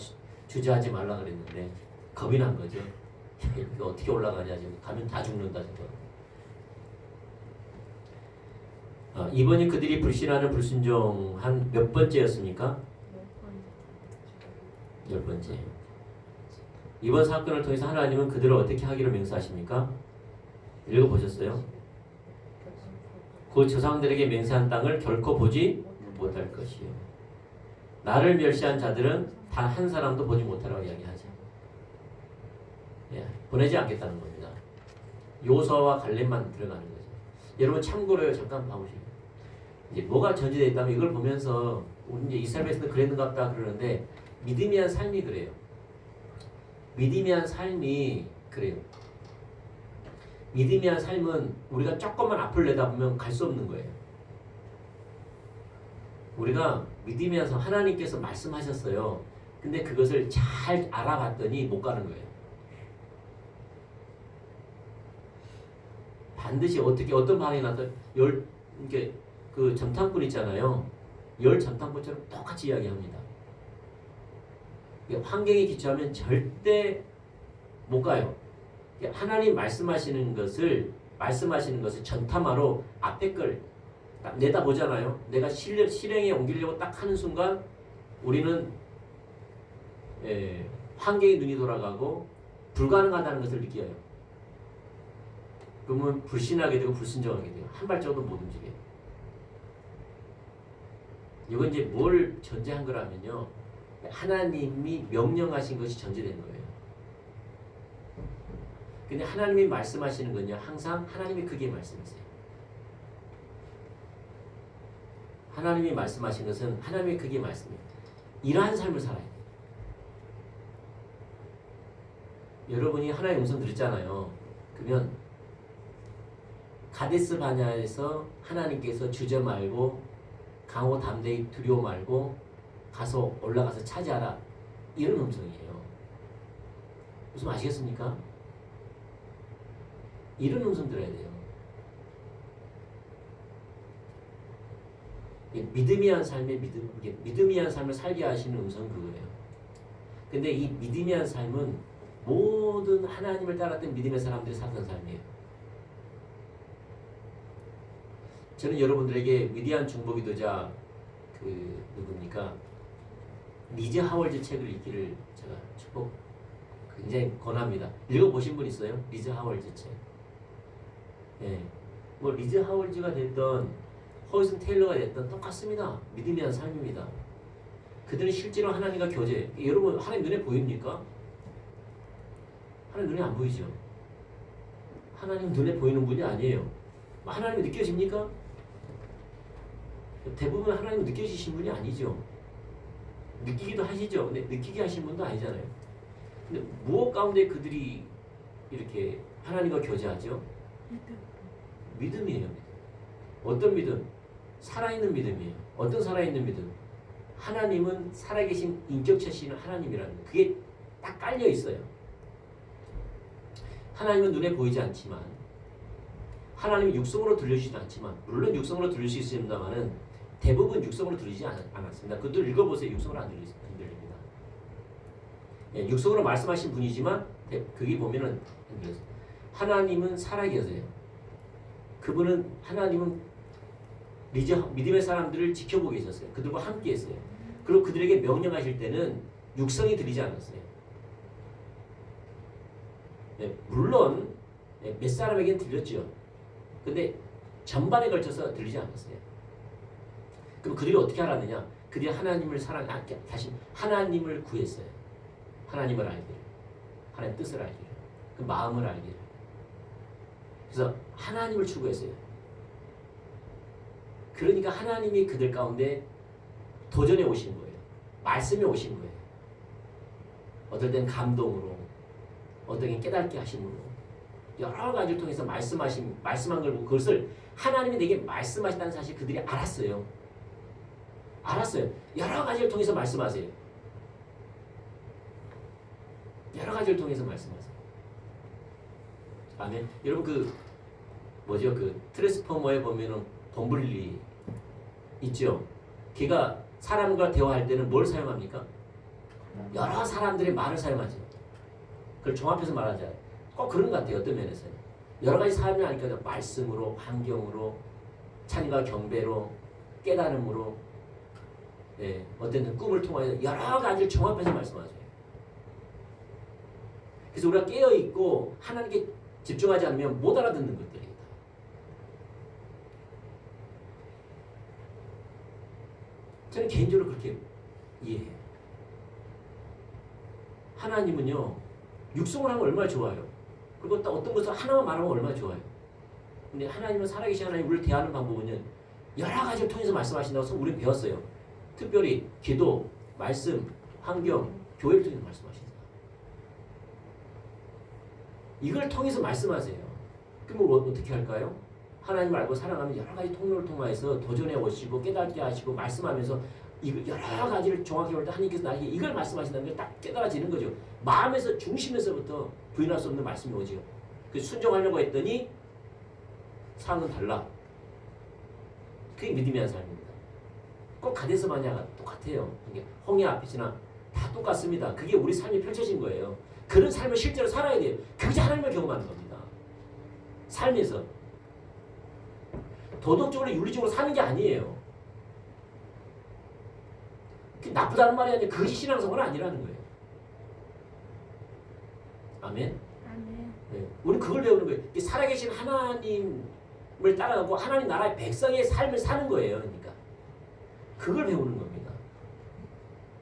Speaker 1: 주저하지 말라 그랬는데 겁이 난 거죠. 이거 어떻게 올라가냐, 지금 가면 다 죽는다 지금. 이번이 그들이 불신하는 불순종한 몇 번째였습니까? 10번째. 이번 사건을 통해서 하나님은 그들을 어떻게 하기로 맹세하십니까? 읽어보셨어요? 그 조상들에게 맹세한 땅을 결코 보지 못할 것이요. 나를 멸시한 자들은 단 한 사람도 보지 못하라고 이야기하죠. 예, 보내지 않겠다는 겁니다. 요서와 갈렙만 들어가는 거죠. 여러분 참고로요, 잠깐 봐보시면 이제 뭐가 전제되어 있다면 이걸 보면서 우리 이제 이스라엘에서는 그랬는가 보다 그러는데 믿음이한 삶이 그래요. 믿음이한 삶이 그래요. 믿음이한 삶은 우리가 조금만 앞을 내다보면 갈 수 없는 거예요. 우리가 믿음이한 삶, 하나님께서 말씀하셨어요. 근데 그것을 잘 알아봤더니 못 가는 거예요. 반드시 어떻게 어떤 반응이 나타 이렇게 그 점탕꾼 있잖아요. 열 점탕꾼처럼 똑같이 이야기합니다. 환경에 기초하면 절대 못 가요. 하나님 말씀하시는 것을 전탐하러 앞에 걸 딱 내다보잖아요. 내가 실행에 옮기려고 딱 하는 순간 우리는 환경에 눈이 돌아가고 불가능하다는 것을 느껴요. 그러면 불신하게 되고 불순종하게 돼요. 한 발짝도 못 움직여요. 이건 이제 뭘 전제한 거라면요. 하나님이 명령하신 것이 전제된 거예요. 근데 하나님이 말씀하시는 건요. 항상 하나님이 크게 말씀하세요. 하나님이 말씀하신 것은 하나님의 크게 말씀이에요. 이러한 삶을 살아야 돼요. 여러분이 하나님의 음성 들었잖아요. 그러면 가데스 바냐에서 하나님께서 주저 말고 강호 담대히 두려워 말고 가서 올라가서 차지하라. 이런 음성이에요. 무슨 아시겠습니까? 이런 음성 들어야 돼요. 믿음이한 삶의 믿음이한 삶을 살게 하시는 음성은 그거예요. 근데 이 믿음이한 삶은 모든 하나님을 따랐던 믿음의 사람들이 살던 삶이에요. 저는 여러분들에게 위대한 중보기도자 그 누굽니까? 리즈 하월즈 책을 읽기를 제가 축복 굉장히 권합니다. 읽어보신 분 있어요? 리즈 하월즈 책. 예, 뭐 리즈 하월즈가 됐던 허이슨 테일러가 됐던 똑같습니다. 믿음이란 삶입니다. 그들은 실제로 하나님과 교제. 여러분 하나님 눈에 보입니까? 하나님 눈에 안 보이죠. 하나님 눈에 보이는 분이 아니에요. 하나님이 느껴집니까? 대부분 하나님 느껴지신 분이 아니죠. 느끼기도 하시죠. 근데 느끼게 하신 분도 아니잖아요. 근데 무엇 가운데 그들이 이렇게 하나님과 교제하죠? 믿음이에요. 어떤 믿음? 살아있는 믿음이에요. 어떤 살아있는 믿음? 하나님은 살아계신 인격체시는 하나님이라는 거. 그게 딱 깔려 있어요. 하나님은 눈에 보이지 않지만 하나님이 육성으로 들려주지도 않지만 물론 육성으로 들릴 수 있습니다만은 대부분 육성으로 들리지 않았습니다. 그것도 읽어보세요. 육성으로 안 들립니다. 예, 육성으로 말씀하신 분이지만 그게 보면은 하나님은 살아계세요. 그분은 하나님은 믿음의 사람들을 지켜보고 계셨어요. 그들과 함께 했어요. 그리고 그들에게 명령하실 때는 육성이 들리지 않았어요. 네, 물론 몇 사람에게는 들렸죠. 근데 전반에 걸쳐서 들리지 않았어요. 그럼 그들이 어떻게 알았느냐? 그들이 하나님을 다시 하나님을 구했어요. 하나님을 알기를, 하나님 뜻을 알기를, 그 마음을 알기를. 그래서 하나님을 추구했어요. 그러니까 하나님이 그들 가운데 도전해 오신 거예요. 말씀에 오신 거예요. 어떨 땐 감동으로, 어떨 땐 깨닫게 하심으로 여러 가지를 통해서 말씀한 걸 보고 그것을 하나님이 내게 말씀하신다는 사실 그들이 알았어요. 알았어요. 여러 가지를 통해서 말씀하세요. 여러 가지를 통해서 말씀하세요. 아멘. 여러분 그 트랜스포머에 보면은 범블리 있죠. 걔가 사람과 대화할 때는 뭘 사용합니까? 여러 사람들의 말을 사용하죠. 그걸 종합해서 말하잖아요. 꼭 그런 것 같아요. 어떤 면에서는. 여러 가지 사람이 하니까 말씀으로, 환경으로, 찬과 경배로, 깨달음으로, 예, 어떤 꿈을 통하여 여러 가지를 종합해서 말씀하세요. 그래서 우리가 깨어있고 하나님께 집중하지 않으면 못 알아듣는 것들이다. 저는 개인적으로 그렇게 이해해요. 하나님은요, 육성을 하면 얼마나 좋아요. 그리고 또 어떤 것을 하나만 말하면 얼마나 좋아요. 근데 하나님은 살아계신 하나님 우리를 대하는 방법은요, 여러 가지를 통해서 말씀하신다고 우리는 배웠어요. 특별히 기도, 말씀, 환경, 교회를 통해서 말씀하신다. 이걸 통해서 말씀하세요. 그럼 어떻게 할까요? 하나님을 알고 사랑하면 여러 가지 통로를 통해서 도전해 오시고 깨닫게 하시고 말씀하면서 이걸 여러 가지를 정확히 볼 때 하나님께서 나에게 이걸 말씀하신다는 걸 딱 깨달아지는 거죠. 마음에서 중심에서부터 부인할 수 없는 말씀이 오죠. 그래서 순종하려고 했더니 상황은 달라. 그게 믿음이 한 삶입니다. 꼭 가데스 마냐가 똑같아요. 홍해 앞이지나 다 똑같습니다. 그게 우리 삶이 펼쳐진 거예요. 그런 삶을 실제로 살아야 돼요. 그게 하나님을 경험하는 겁니다. 삶에서 도덕적으로 윤리적으로 사는 게 아니에요. 나쁘다는 말이 아니라 그것이 신앙생활은 아니라는 거예요. 아멘. 아멘. 네, 우리는 그걸 배우는 거예요. 살아계신 하나님을 따라가고 하나님 나라의 백성의 삶을 사는 거예요. 그러니까 그걸 배우는 겁니다.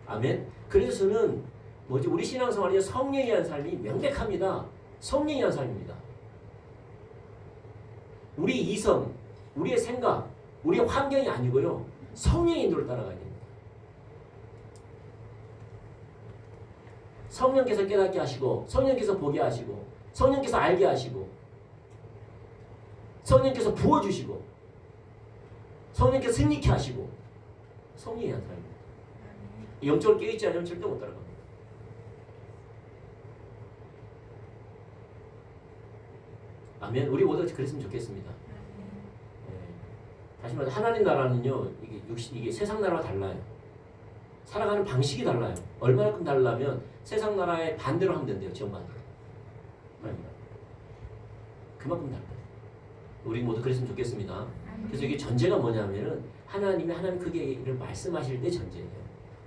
Speaker 1: 아멘. 그래서 저는 우리 신앙생활이 성령이 한 삶이 명백합니다. 성령이 한 삶입니다. 우리 이성, 우리의 생각, 우리의 환경이 아니고요. 성령의 인도를 따라가야 됩니다. 성령께서 깨닫게 하시고, 성령께서 보게 하시고, 성령께서 알게 하시고, 성령께서 부어주시고, 성령께서 승리케 하시고, 성령이 한 삶입니다. 영적으로 깨어있지 않으면 절대 못 따라갑니다. 아멘. 우리 모두 그랬으면 좋겠습니다. 네. 다시 말해 하나님 나라는요, 이게 세상 나라와 달라요. 살아가는 방식이 달라요. 얼마만큼 달라면 세상 나라의 반대로 하면 된대요. 정반대로. 그만큼 달라요. 우리 모두 그랬으면 좋겠습니다. 그래서 이게 전제가 뭐냐면은 하나님 크게 말씀하실 때 전제예요.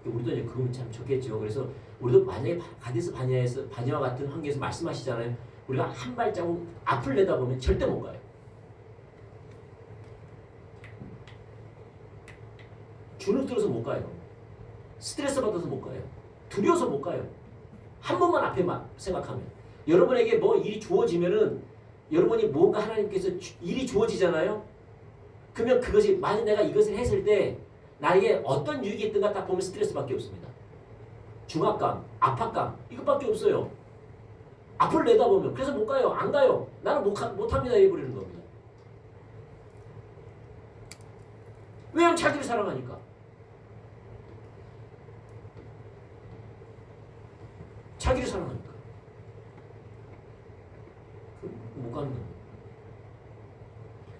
Speaker 1: 우리도 이제 그거면 참 좋겠죠. 그래서 우리도 만약에 가데스 바네아와 같은 환경에서 말씀하시잖아요. 우리가 한 발자국 앞을 내다보면 절대 못 가요. 주눅들어서 못 가요. 스트레스 받아서 못 가요. 두려워서 못 가요. 한 번만 앞에만 생각하면. 여러분에게 뭐 일이 주어지면은 여러분이 뭔가 하나님께서 일이 주어지잖아요. 그러면 그것이 만약 내가 이것을 했을 때 나에게 어떤 유익이 있든가 딱 보면 스트레스밖에 없습니다. 중압감, 압박감 이것밖에 없어요. 앞을 내다보면. 그래서 못 가요. 안 가요. 나는 못합니다. 이래버리는 겁니다. 왜냐면 자기를 사랑하니까. 자기를 사랑하니까. 못 가는 겁니다.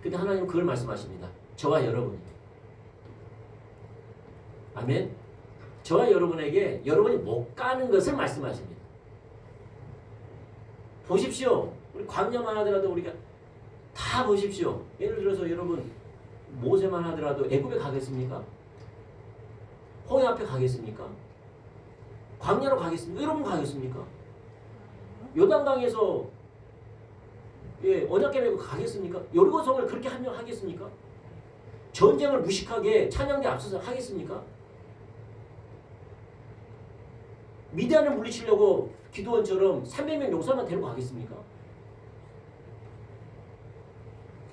Speaker 1: 근데 하나님은 그걸 말씀하십니다. 저와 여러분이. 아멘. 저와 여러분에게 여러분이 못 가는 것을 말씀하십니다. 보십시오. 우리 광야만 하더라도 우리가 다 보십시오. 예를 들어서 여러분 모세만 하더라도 애굽에 가겠습니까? 홍해 앞에 가겠습니까? 광야로 가겠습니까? 여러분 가겠습니까? 요단강에서 언약궤 메고 가겠습니까? 여리고성을 그렇게 함령하겠습니까? 전쟁을 무식하게 찬양대 앞서서 하겠습니까? 미디안을 물리치려고 기도원처럼 300명 용사만 데리고 가겠습니까?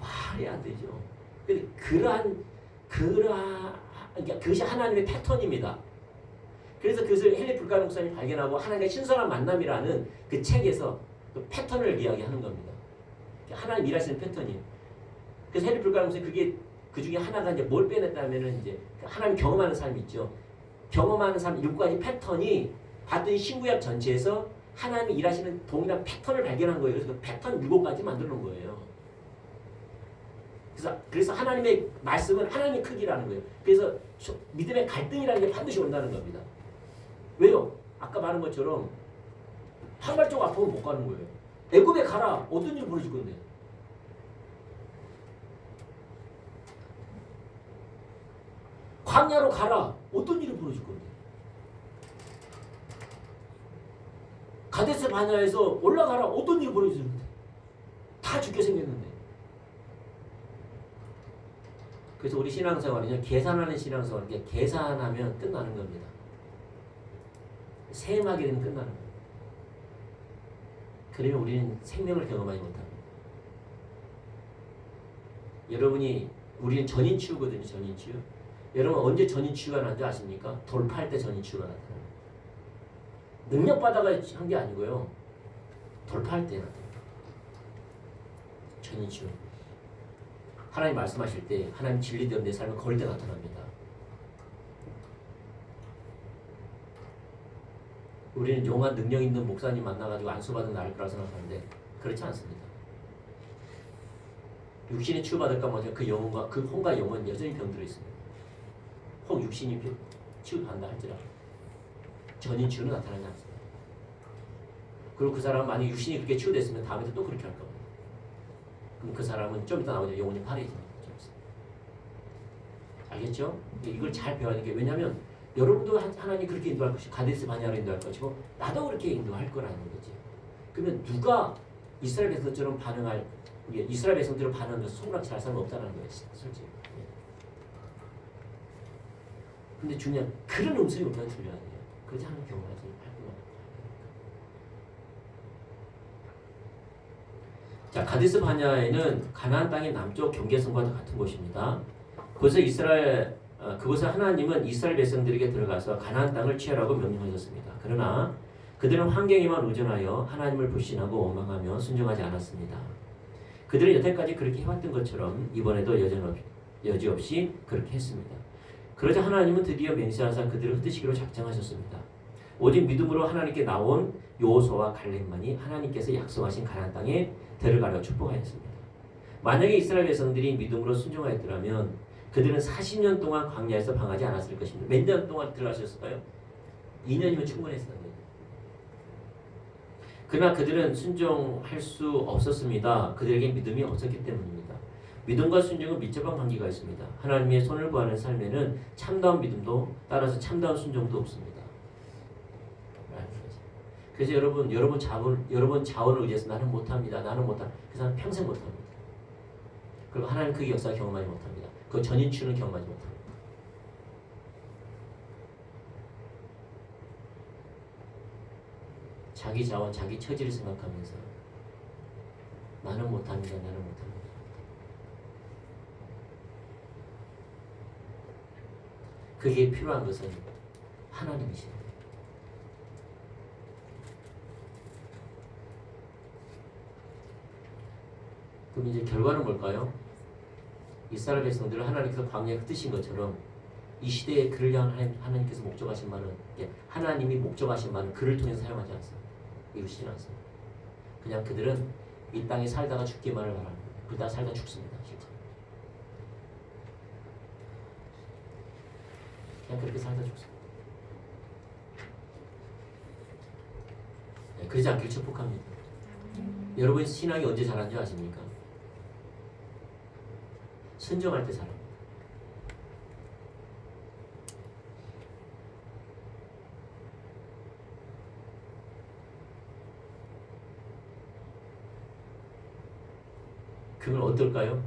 Speaker 1: 말이 안 되죠. 근데 그러한 그러니까 그것이 하나님의 패턴입니다. 그래서 그것을 헨리 불가 목사님이 발견하고 하나님의 신선한 만남이라는 그 책에서 그 패턴을 이야기하는 겁니다. 하나님 일하시는 패턴이에요. 그래서 헨리 불가 목사님 그게 그 중에 하나가 이제 뭘 빼냈다면은 이제 하나님 경험하는 삶이 있죠. 경험하는 삶 7가지 패턴이 봤더니 신구약 전체에서 하나님이 일하시는 동일한 패턴을 발견한 거예요. 그래서 그 패턴 7가지 만들어 놓은 거예요. 그래서 하나님의 말씀은 하나님의 크기라는 거예요. 그래서 믿음의 갈등이라는 게 반드시 온다는 겁니다. 왜요? 아까 말한 것처럼 한 발짝 앞으로 못 가는 거예요. 애굽에 가라. 어떤 일이 벌어질 건데? 광야로 가라. 어떤 일이 벌어질 건데? 가데스 바냐에서 올라가라. 어떤 일이 벌어질 건데? 다 죽게 생겼는데. 그래서 우리 신앙생활은요, 계산하는 신앙생활은 계산하면 끝나는 겁니다. 셈하게 되면 끝나는 거예요. 그러면 우리는 생명을 경험하지 못합니다. 우리는 전인치유거든요, 전인치유. 여러분 언제 전인치유가 나는지 아십니까? 돌파할 때 전인치유가 나타나요. 능력받아가 한 게 아니고요. 돌파할 때 나타나요. 전인치유. 하나님 말씀하실 때 하나님 진리대로 내 삶을 걸을 때 나타납니다. 우리는 용한 능력 있는 목사님 만나가지고 안수받은 나을 거라고 생각하는데 그렇지 않습니다. 육신이 치유받을까 뭐냐 그 영혼과 그 혼과 영혼 여전히 병들어 있습니다. 혹 육신이 치유받는다 할지라도 전인 치유는 나타나지 않습니다. 그리고 그 사람은 만약 육신이 그렇게 치유됐으면 다음에도 또 그렇게 할 겁니다. 그럼 그 사람은 좀 이따 나오죠. 영혼이 파래집니다. 알겠죠? 이걸 잘 배워야 되는 게 왜냐하면 여러분도 하나님 그렇게 인도할 것이고 가데스 바냐로 인도할 것이고 나도 그렇게 인도할 거라는 거지. 그러면 누가 이스라엘 백성처럼 이스라엘 백성들을 반응해서 손가락질 할 사람은 없다는 거예요. 솔직히. 근데 중요한 그런 음성이 우리가 들려야 돼요. 그렇지 않은 경우가 좀 발생합니다. 자, 가데스 바냐에는 가나안 땅의 남쪽 경계선과도 같은 곳입니다. 그곳에 하나님은 이스라엘 백성들에게 들어가서 가나안 땅을 취하라고 명령하셨습니다. 그러나 그들은 환경에만 의존하여 하나님을 불신하고 원망하며 순종하지 않았습니다. 그들은 여태까지 그렇게 해왔던 것처럼 이번에도 여지없이 그렇게 했습니다. 그러자 하나님은 드디어 맹세하사 그들을 흩으시기로 작정하셨습니다. 오직 믿음으로 하나님께 나온 여호수아와 갈렙만이 하나님께서 약속하신 가나안 땅에 들어가려 축복하였습니다. 만약에 이스라엘 백성들이 믿음으로 순종하였더라면 그들은 40년 동안 광야에서 방하지 않았을 것입니다. 몇 년 동안 들어가셨을까요? 2년이면 충분했을 거예요. 그러나 그들은 순종할 수 없었습니다. 그들에게 믿음이 없었기 때문입니다. 믿음과 순종은 밀접한 관계가 있습니다. 하나님의 손을 구하는 삶에는 참다운 믿음도 따라서 참다운 순종도 없습니다. 그래서 여러분 자원을 의지해서 나는 못합니다. 그 사람 평생 못합니다. 그리고 하나님 그 역사 경험하지 못합니다. 그 전인치유는 경험하지 못합니다. 자기 자원, 자기 처지를 생각하면서 나는 못합니다. 그게 필요한 것은 하나님이십니다. 그럼 이제 결과는 뭘까요? 이스라엘 백성들을 하나님께서 광야에 흩으신 것처럼 이 시대에 그를 향한 하나님께서 목적하신 말은 하나님이 목적하신 말은 그를 통해서 사용하지 않습니다. 이루시지 않습니다. 그냥 그들은 이 땅에 살다가 죽기만을 바랍니다. 그러다 살다 죽습니다. 실제. 그냥 그렇게 살다 죽습니다. 네, 그러지 않길 축복합니다. 여러분 신앙이 언제 자란 줄 아십니까? 순종할 때 자랍니다. 그건 어떨까요?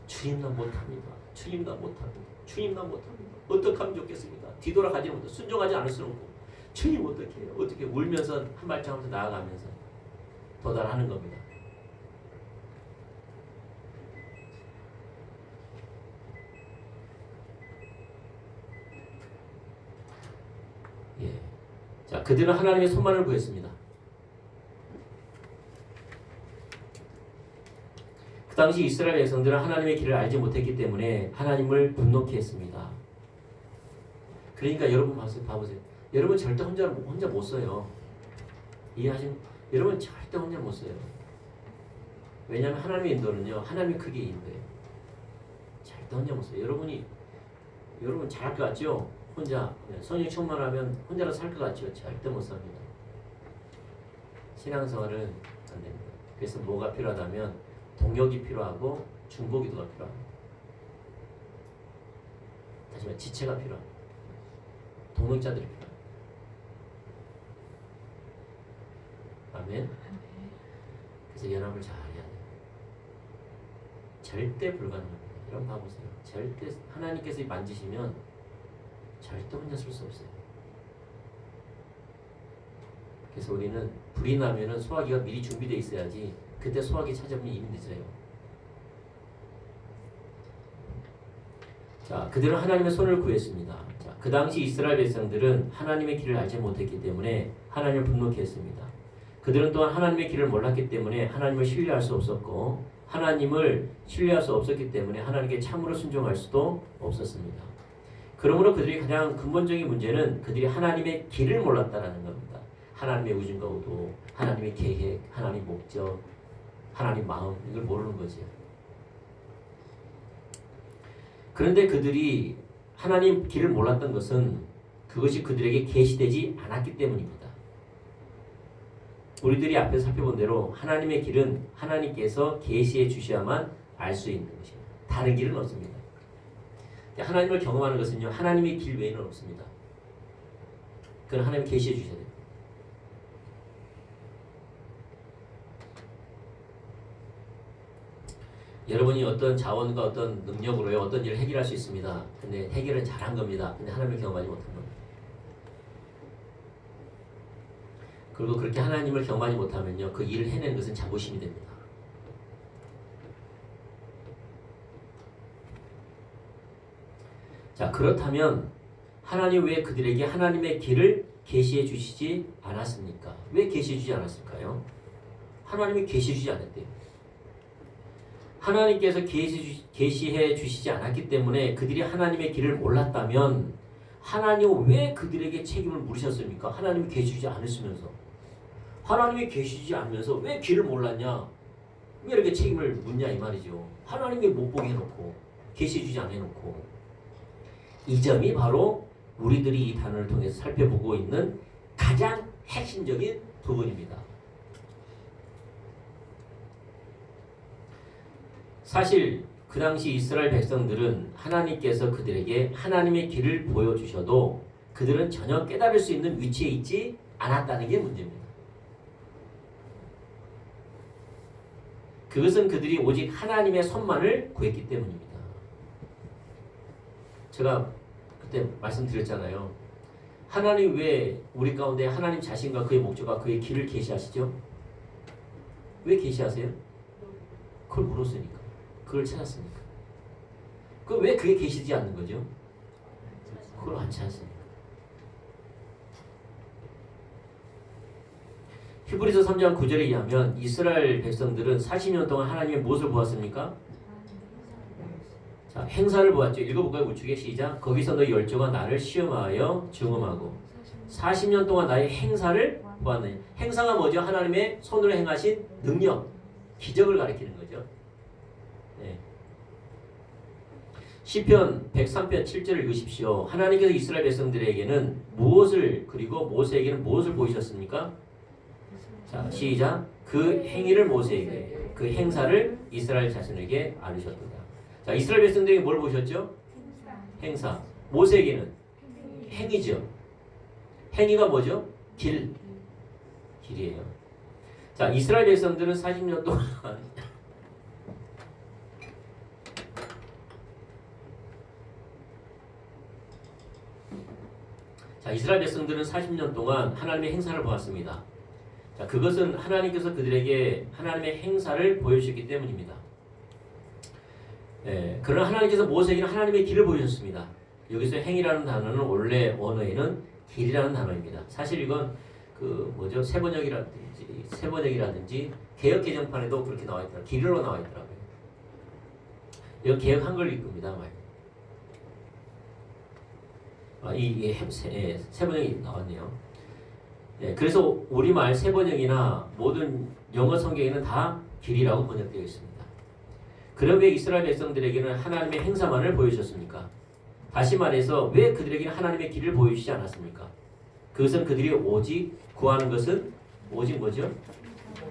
Speaker 1: 주님 나 못합니다. 주님 나 못합니다. 어떻게 하면 좋겠습니다. 뒤돌아가지 못해 순종하지 않을 수는 없고 주님 어떻게 해요? 어떻게 울면서 한 발짝 하면서 나아가면서 도달하는 겁니다. 예. 자, 그들은 하나님의 손만을 구했습니다. 그 당시 이스라엘 백성들은 하나님의 길을 알지 못했기 때문에 하나님을 분노케 했습니다. 그러니까 여러분 봐보세요. 여러분 절대 혼자 못 써요. 이해하시면 여러분 절대 혼자 못 써요. 왜냐하면 하나님의 인도는요, 하나님이 크게 인도해요. 절대 혼자 못 써요. 여러분 잘할 것 같죠? 혼자 성령 충만하면 혼자라도 살 것 같죠? 절대 못 삽니다. 신앙생활은 안 됩니다. 그래서 뭐가 필요하다면 동역이 필요하고 중보기도가 필요합니다. 다시 말해 지체가 필요합니다. 동역자들이 필요합니다. 아멘. 그래서 연합을 잘 해야 돼요. 절대 불가능합니다. 여러분 봐보세요. 절대 하나님께서 만지시면 절대 혼자 쓸 수 없어요. 그래서 우리는 불이 나면은 소화기가 미리 준비되어 있어야지 그때 소화기 찾아보면 이미 늦어요. 자, 그들은 하나님의 손을 구했습니다. 자, 그 당시 이스라엘 백성들은 하나님의 길을 알지 못했기 때문에 하나님을 분노케 했습니다. 그들은 또한 하나님의 길을 몰랐기 때문에 하나님을 신뢰할 수 없었고 하나님을 신뢰할 수 없었기 때문에 하나님께 참으로 순종할 수도 없었습니다. 그러므로 그들이 가장 근본적인 문제는 그들이 하나님의 길을 몰랐다라는 겁니다. 하나님의 우중과 우도, 하나님의 계획, 하나님의 목적, 하나님 마음 이걸 모르는 거죠. 그런데 그들이 하나님 길을 몰랐던 것은 그것이 그들에게 계시되지 않았기 때문입니다. 우리들이 앞에서 살펴본 대로 하나님의 길은 하나님께서 계시해 주셔야만 알 수 있는 것입니다. 다른 길은 없습니다. 하나님을 경험하는 것은요, 하나님의 길 외에는 없습니다. 그건 하나님 계시해 주셔야 됩니다. 여러분이 어떤 자원과 어떤 능력으로요, 어떤 일을 해결할 수 있습니다. 근데 해결은 잘한 겁니다. 근데 하나님을 경험하지 못한 겁니다. 그리고 그렇게 하나님을 경험하지 못하면요, 그 일을 해내는 것은 자부심이 됩니다. 자, 그렇다면 하나님 왜 그들에게 하나님의 길을 계시해 주시지 않았습니까? 왜 계시해 주지 않았을까요? 하나님이 계시해 주지 않았대요. 하나님께서 계시해 주시지 않았기 때문에 그들이 하나님의 길을 몰랐다면 하나님은 왜 그들에게 책임을 물으셨습니까? 하나님이 계시해 주지 않으시면서. 하나님이 계시지 않으면서 왜 길을 몰랐냐? 왜 이렇게 책임을 묻냐 이 말이죠. 하나님이 못 보게 해놓고 계시해 주지 않아놓고. 이 점이 바로 우리들이 이 단어를 통해서 살펴보고 있는 가장 핵심적인 부분입니다. 사실 그 당시 이스라엘 백성들은 하나님께서 그들에게 하나님의 길을 보여주셔도 그들은 전혀 깨달을 수 있는 위치에 있지 않았다는 게 문제입니다. 그것은 그들이 오직 하나님의 손만을 구했기 때문입니다. 제가 그때 말씀드렸잖아요. 하나님 왜 우리 가운데 하나님 자신과 그의 목적과 그의 길을 계시하시죠? 왜 계시하세요? 그걸 물었으니까. 그걸 찾았으니까. 왜 그게 계시지 않는 거죠? 그걸 안 찾았으니까. 히브리서 3장 9절에 의하면 이스라엘 백성들은 40년 동안 하나님의 무엇을 보았습니까? 자, 행사를 보았죠. 읽어볼까요? 우측에 시작. 거기서 너희 열조가 나를 시험하여 증언하고 40년 동안 나의 행사를 보았느니. 행사가 뭐죠? 하나님의 손으로 행하신 능력, 기적을 가리키는 거죠. 네. 시편 103편 7절을 읽으십시오. 하나님께서 이스라엘 백성들에게는 무엇을, 그리고 모세에게는 무엇을 보이셨습니까? 자, 시작. 그 행위를 모세에게, 그 행사를 이스라엘 자신에게 알리셨도다. 자, 이스라엘 백성들에게 뭘 보셨죠? 행사. 모세에게는 행위죠. 행위가 뭐죠? 길이에요. 자, 이스라엘 백성들은 40년 동안 자, 이스라엘 백성들은 40년 동안 하나님의 행사를 보았습니다. 자, 그것은 하나님께서 그들에게 하나님의 행사를 보여주셨기 때문입니다. 네, 그러나 하나님께서 모세에게는 하나님의 길을 보여주셨습니다. 여기서 행이라는 단어는 원래 언어에는 길이라는 단어입니다. 사실 이건 그 뭐죠? 세번역이라든지 개역 개정판에도 그렇게 나와 있더라고요. 길이로 나와 있더라고요. 이건 개역 한글 읽습니다. 세번역이 나왔네요. 예, 그래서 우리말 세번역이나 모든 영어 성경에는 다 길이라고 번역되어 있습니다. 그럼 왜 이스라엘 백성들에게는 하나님의 행사만을 보여주셨습니까? 다시 말해서 왜 그들에게는 하나님의 길을 보여주시지 않았습니까? 그것은 그들이 오직 구하는 것은 오직 뭐죠?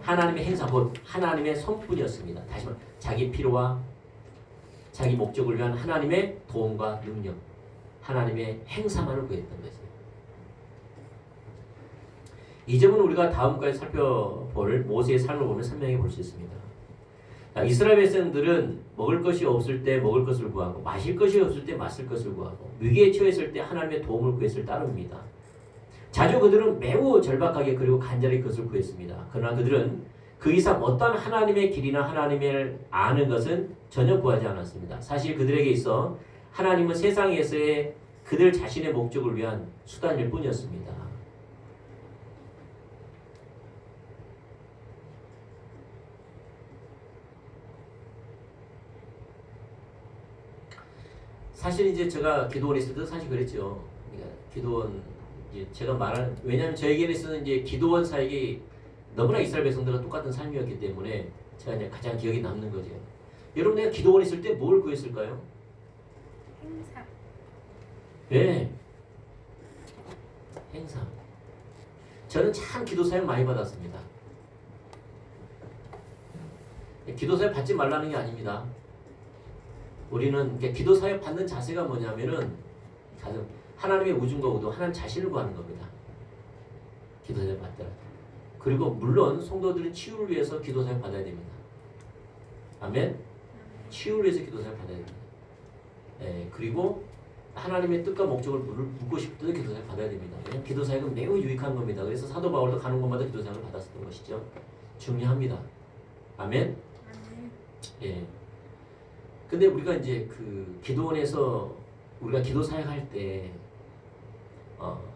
Speaker 1: 하나님의 행사, 곧 하나님의 손뿐이었습니다. 다시 말해 자기 필요와 자기 목적을 위한 하나님의 도움과 능력, 하나님의 행사만을 구했던 거죠. 이 점은 우리가 다음까지 살펴볼 모세의 삶을 보면 선명히 볼 수 있습니다. 자, 이스라엘 백성들은 먹을 것이 없을 때 먹을 것을 구하고 마실 것이 없을 때 마실 것을 구하고 위기에 처했을 때 하나님의 도움을 구했을 따름입니다. 자주 그들은 매우 절박하게 그리고 간절히 그것을 구했습니다. 그러나 그들은 그 이상 어떤 하나님의 길이나 하나님을 아는 것은 전혀 구하지 않았습니다. 사실 그들에게 있어 하나님은 세상에서의 그들 자신의 목적을 위한 수단일 뿐이었습니다. 사실 이제 제가 기도원에 있을 때도 사실 그랬죠. 그러니까 기도원 이제 제가 말한 왜냐하면 저에게는 있어서 이제 기도원 사역이 너무나 이스라엘 백성들과 똑같은 삶이었기 때문에 제가 이제 가장 기억에 남는 거죠. 여러분 내가 기도원에 있을 때 뭘 구했을까요?
Speaker 2: 행사.
Speaker 1: 네, 행사. 저는 참 기도 사역 많이 받았습니다. 기도 사역 받지 말라는 게 아닙니다. 우리는 기도 사역 받는 자세가 뭐냐면은 하나님의 우중과 우도 하나님 자신을 구하는 겁니다. 기도 사역 받더라. 그리고 물론 성도들은 치유를 위해서 기도 사역 받아야 됩니다. 아멘. 치유를 위해서 기도 사역 받아야 됩니다. 예, 그리고 하나님의 뜻과 목적을 묻고 싶을 때도 기도 사역 받아야 됩니다. 왜냐하면 기도 사역은 매우 유익한 겁니다. 그래서 사도 바울도 가는 곳마다 기도 사역을 받았었던 것이죠. 중요합니다. 아멘. 예. 근데 우리가 이제 그 기도원에서 우리가 기도 사역할 때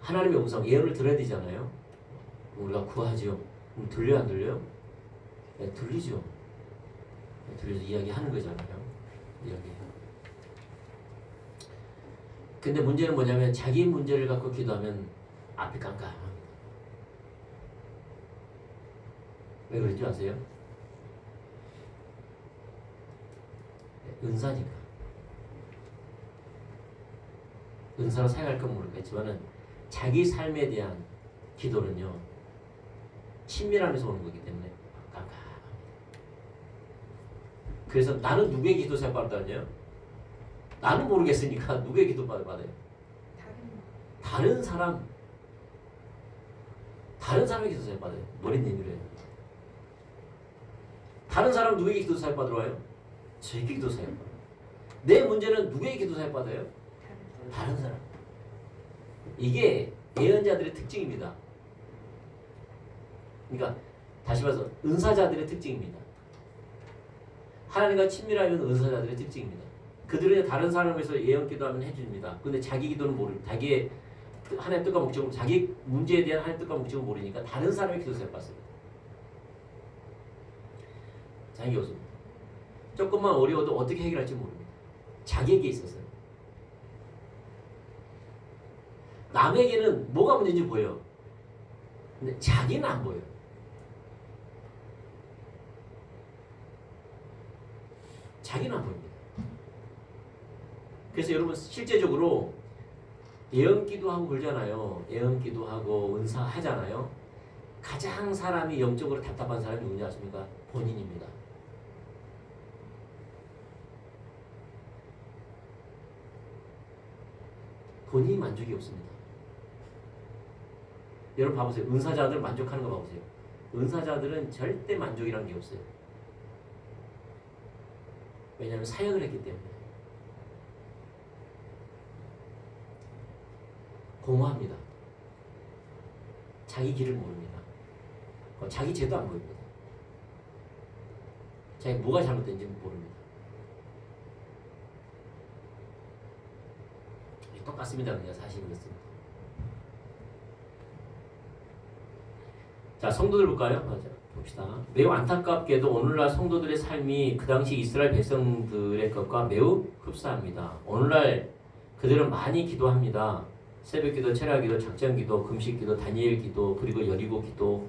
Speaker 1: 하나님의 음성 예언을 들어야 되잖아요. 우리가 구하죠. 그럼 들려요, 안 들려요? 네, 들리죠. 네, 들려서 이야기하는 거잖아요. 이야기해요. 근데 문제는 뭐냐면 자기 문제를 갖고 기도하면 앞이 깜깜합니다. 왜 그런지 아세요? 은사니까. 은사로 사용할 건 모르겠지만은 자기 삶에 대한 기도는요 친밀함에서 오는 거기 때문에 깜깜합니다. 그래서 나는 누구의 기도 사역 받았다뇨? 나는 모르겠으니까 누구의 기도 받아요? 다른 사람의 기도 사역 받아요. 머린 얘기를 해요. 다른 사람 누구에게 기도 사역 받으러 와요? 저에게 기도 사역 받아요. 내 문제는 누구에게 기도 사역 받아요? 다른 사람. 이게 예언자들의 특징입니다. 그러니까 다시 말해서 은사자들의 특징입니다. 하나님과 친밀하면 은사자들의 특징입니다. 그들은 다른 사람에서 예언 기도하면 해줍니다. 근데 자기 기도는 모릅니다. 자기의 하나님 뜻과 목적을 자기 문제에 대한 하나님 뜻과 목적을 모르니까 다른 사람의 기도 사역 받습니다. 자기가 없습니다. 조금만 어려워도 어떻게 해결할지 모릅니다. 자기에게 있어서요. 남에게는 뭐가 문제인지 보여. 근데 자기는 안 보여. 자기는 안 보입니다. 그래서 여러분 실제적으로 예언 기도하고 그러잖아요. 예언 기도하고 은사 하잖아요. 가장 사람이 영적으로 답답한 사람이 누구냐 아십니까? 본인입니다. 본인이 만족이 없습니다. 여러분 봐보세요. 은사자들 만족하는 거 봐보세요. 은사자들은 절대 만족이라는 게 없어요. 왜냐하면 사역을 했기 때문에. 공허합니다. 자기 길을 모릅니다. 자기 죄도 안 보입니다. 자기 뭐가 잘못된지 모릅니다. 똑같습니다. 그냥 사실은 그렇습니다. 자, 성도들 볼까요? 맞아. 봅시다. 매우 안타깝게도 오늘날 성도들의 삶이 그 당시 이스라엘 백성들의 것과 매우 흡사합니다. 오늘날 그들은 많이 기도합니다. 새벽기도, 철야기도, 작전기도, 금식기도, 다니엘기도, 그리고 여리고기도.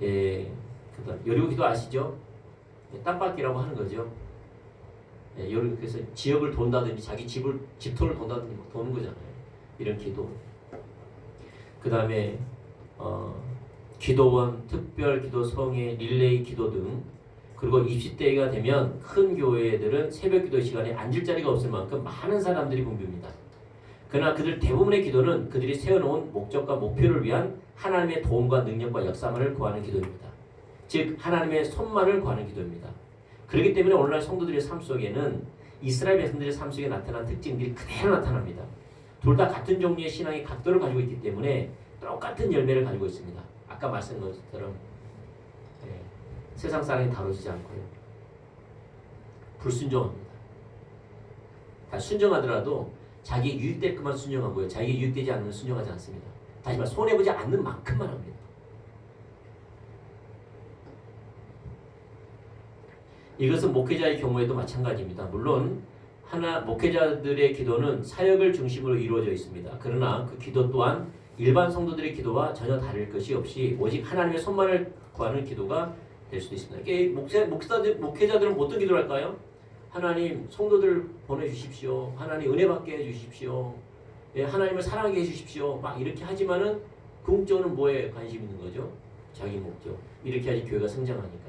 Speaker 1: 예, 그다음 여리고기도 아시죠? 예, 땅밟기라고 하는 거죠. 예, 그래서 지역을 돈다든지 자기 집터를 돈다든지 도는 거잖아요. 이런 기도. 그 다음에 기도원, 특별 기도, 성회, 릴레이 기도 등. 그리고 입시 때가 되면 큰 교회들은 새벽 기도 시간에 앉을 자리가 없을 만큼 많은 사람들이 붐빕니다. 그러나 그들 대부분의 기도는 그들이 세워놓은 목적과 목표를 위한 하나님의 도움과 능력과 역사만을 구하는 기도입니다. 즉 하나님의 손만을 구하는 기도입니다. 그렇기 때문에 오늘날 성도들의 삶 속에는 이스라엘 백성들의 삶 속에 나타난 특징들이 그대로 나타납니다. 둘 다 같은 종류의 신앙의 각도를 가지고 있기 때문에 똑같은 열매를 가지고 있습니다. 아까 말씀드린 것처럼 세상 사랑이 다루지 않고요. 불순종합니다. 다 순종하더라도 자기 유익될 것만 순종하고요. 자기 유익되지 않으면 순종하지 않습니다. 다시 말해 손해보지 않는 만큼만 합니다. 이것은 목회자의 경우에도 마찬가지입니다. 물론 목회자들의 기도는 사역을 중심으로 이루어져 있습니다. 그러나 그 기도 또한 일반 성도들의 기도와 전혀 다를 것이 없이 오직 하나님의 손만을 구하는 기도가 될 수도 있습니다. 이게 목회자들은 어떤 기도를 할까요? 하나님 성도들 보내주십시오. 하나님 은혜 받게 해주십시오. 예, 하나님을 사랑하게 해주십시오. 막 이렇게 하지만은 궁극적으로는 뭐에 관심 있는 거죠? 자기 목적. 이렇게 하지 교회가 성장하니까.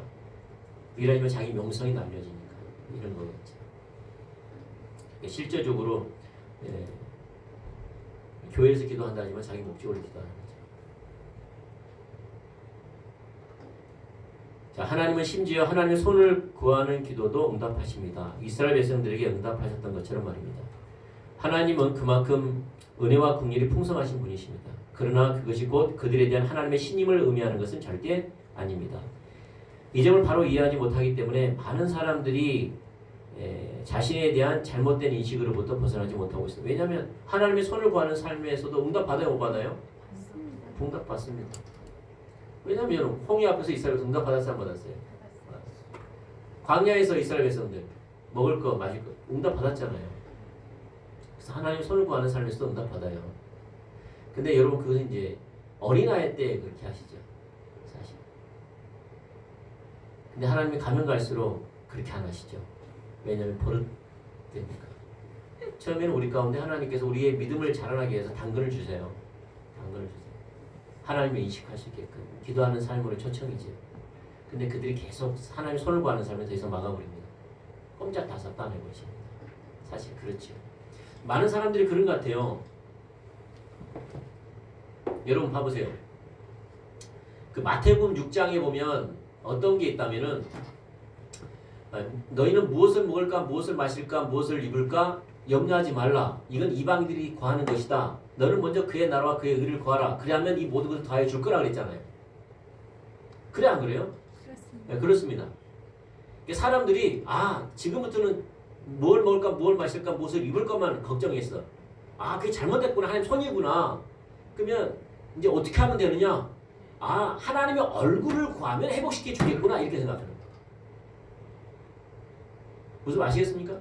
Speaker 1: 이러면 자기 명성이 날려지니까. 이런 거겠죠. 실제적으로 교회에서 기도한다 하지만 자기 목적으로 기도하는 거죠. 자, 하나님은 심지어 하나님의 손을 구하는 기도도 응답하십니다. 이스라엘 백성들에게 응답하셨던 것처럼 말입니다. 하나님은 그만큼 은혜와 긍휼이 풍성하신 분이십니다. 그러나 그것이 곧 그들에 대한 하나님의 신임을 의미하는 것은 절대 아닙니다. 이 점을 바로 이해하지 못하기 때문에 많은 사람들이 자신에 대한 잘못된 인식으로부터 벗어나지 못하고 있습니다. 왜냐하면 하나님의 손을 구하는 삶에서도 응답 받아요, 못 받아요?
Speaker 2: 받습니다.
Speaker 1: 응답 받습니다. 왜냐하면 홍해 앞에서 이스라엘 백성 응답 받았어요, 안 받았어요? 광야에서 이스라엘 백성들 먹을 거, 마실 거 응답 받았잖아요. 그래서 하나님 손을 구하는 삶에서도 응답 받아요. 근데 여러분 그것은 이제 어린아이 때 그렇게 하시죠, 사실. 근데 하나님이 가면 갈수록 그렇게 안 하시죠. 왜냐하면 버릇되니까. 처음에는 우리 가운데 하나님께서 우리의 믿음을 자라나게 위해서 당근을 주세요. 당근을 주세요. 하나님을 인식할 수 있게끔 기도하는 삶으로 초청이죠. 근데 그들이 계속 하나님의 손을 구하는 삶을 더 이상 막아버립니다. 꼼짝 다섯 따내버리십니다. 사실 그렇죠. 많은 사람들이 그런 것 같아요. 여러분 봐보세요. 그 마태복음 6장에 보면 어떤 게 있다면은 너희는 무엇을 먹을까, 무엇을 마실까, 무엇을 입을까 염려하지 말라. 이건 이방인들이 구하는 것이다. 너는 먼저 그의 나라와 그의 의를 구하라. 그래야면 이 모든 것을 더하여 줄 거라 그랬잖아요. 그래 안 그래요?
Speaker 2: 그렇습니다.
Speaker 1: 네, 그렇습니다. 사람들이 지금부터는 뭘 먹을까, 뭘 마실까, 무엇을 입을 것만 걱정했어. 그게 잘못됐구나. 하나님 손이구나. 그러면 이제 어떻게 하면 되느냐? 하나님의 얼굴을 구하면 회복시켜 주겠구나. 이렇게 생각하는 거예요. 무슨 아시겠습니까?
Speaker 2: 네.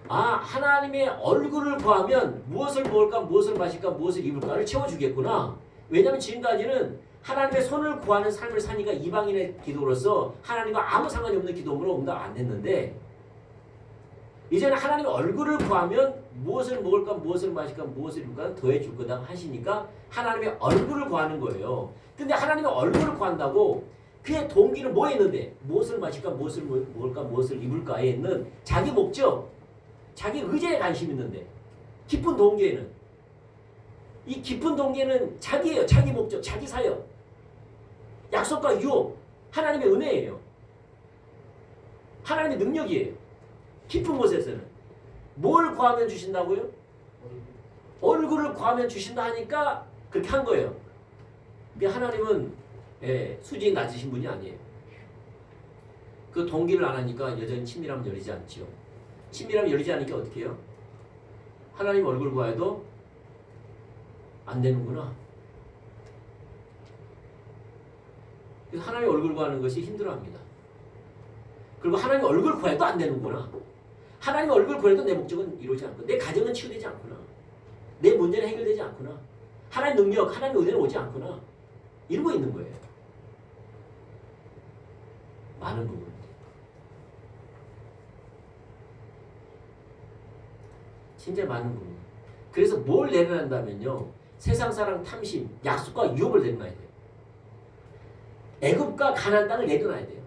Speaker 1: 하나님의 얼굴을 구하면 무엇을 먹을까, 무엇을 마실까, 무엇을 입을까를 채워주겠구나. 왜냐하면 지금까지는 하나님의 손을 구하는 삶을 사니까 이방인의 기도로서 하나님과 아무 상관이 없는 기도로 응답 안 됐는데 이제는 하나님의 얼굴을 구하면 무엇을 먹을까, 무엇을 마실까, 무엇을 입을까 더해 줄 거다 하시니까 하나님의 얼굴을 구하는 거예요. 근데 하나님의 얼굴을 구한다고 그의 동기는 뭐에 있는데 무엇을 마실까, 무엇을 먹을까, 무엇을 입을까에 있는 자기 목적, 자기 의지에 관심 있는데 깊은 동기에는 이 깊은 동기에는 자기예요. 자기 목적, 자기 사역, 약속과 유혹, 하나님의 은혜예요. 하나님의 능력이에요. 깊은 곳에서는 뭘 구하면 주신다고요? 얼굴을 구하면 주신다 하니까 그렇게 한 거예요. 하나님은 수준이 낮으신 분이 아니에요. 그 동기를 안 하니까 여전히 친밀함은 열리지 않죠. 친밀함이 열리지 않으니까 어떻게 해요? 하나님 얼굴 구해도 안 되는구나. 그래서 하나님의 얼굴 구하는 것이 힘들어합니다. 그리고 하나님의 얼굴 구해도 안 되는구나. 하나님의 얼굴 구해도 내 목적은 이루어지지 않고 내 가정은 치유되지 않구나. 내 문제는 해결되지 않구나. 하나님의 능력, 하나님의 은혜는 오지 않구나. 이러고 있는 거예요. 많은 부분. 진짜 많은 부분. 그래서 뭘 내려낸다면요. 세상 사랑 탐심, 약속과 유혹을 내려놔야 돼요. 애굽과 가나안 땅을 내려놔야 돼요.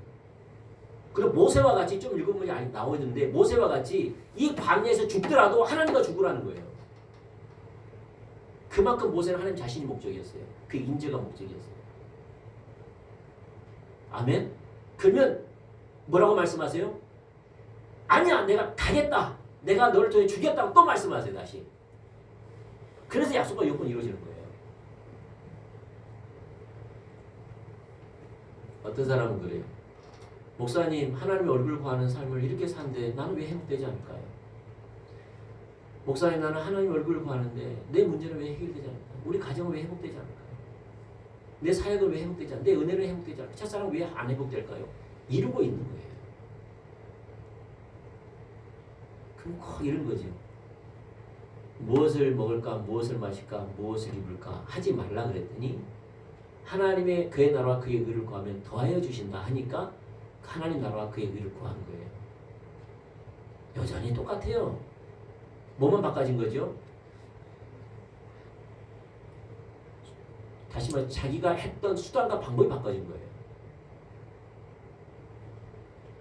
Speaker 1: 그리고 모세와 같이 좀 읽어보면 나오는데 모세와 같이 이 광야에서 죽더라도 하나님과 죽으라는 거예요. 그만큼 모세는 하나님 자신이 목적이었어요. 그 인재가 목적이었어요. 아멘? 그러면 뭐라고 말씀하세요? 아니야, 내가 가겠다. 내가 너를 통해 주겠다고 또 말씀하세요. 다시. 그래서 약속과 요건이 이루어지는 거예요. 어떤 사람은 그래요. 목사님, 하나님의 얼굴 구하는 삶을 이렇게 사는데 나는 왜 회복되지 않을까요? 목사님, 나는 하나님의 얼굴을 구하는데 내 문제는 왜 해결되지 않을까요? 우리 가정은 왜 회복되지 않을까요? 내 사역은 왜 회복되지 않을까요? 내 은혜는 회복되지 않을까요? 첫사랑은 왜 안 회복될까요? 이루고 있는 거예요. 그럼 꼭 이런 거죠. 무엇을 먹을까, 무엇을 마실까, 무엇을 입을까 하지 말라 그랬더니 하나님의 그의 나라와 그의 의를 구하면 더하여 주신다 하니까 하나님 나라와 그의 의를 구한 거예요. 여전히 똑같아요. 뭐만 바꿔진 거죠? 다시 말해 자기가 했던 수단과 방법이 바꿔진 거예요.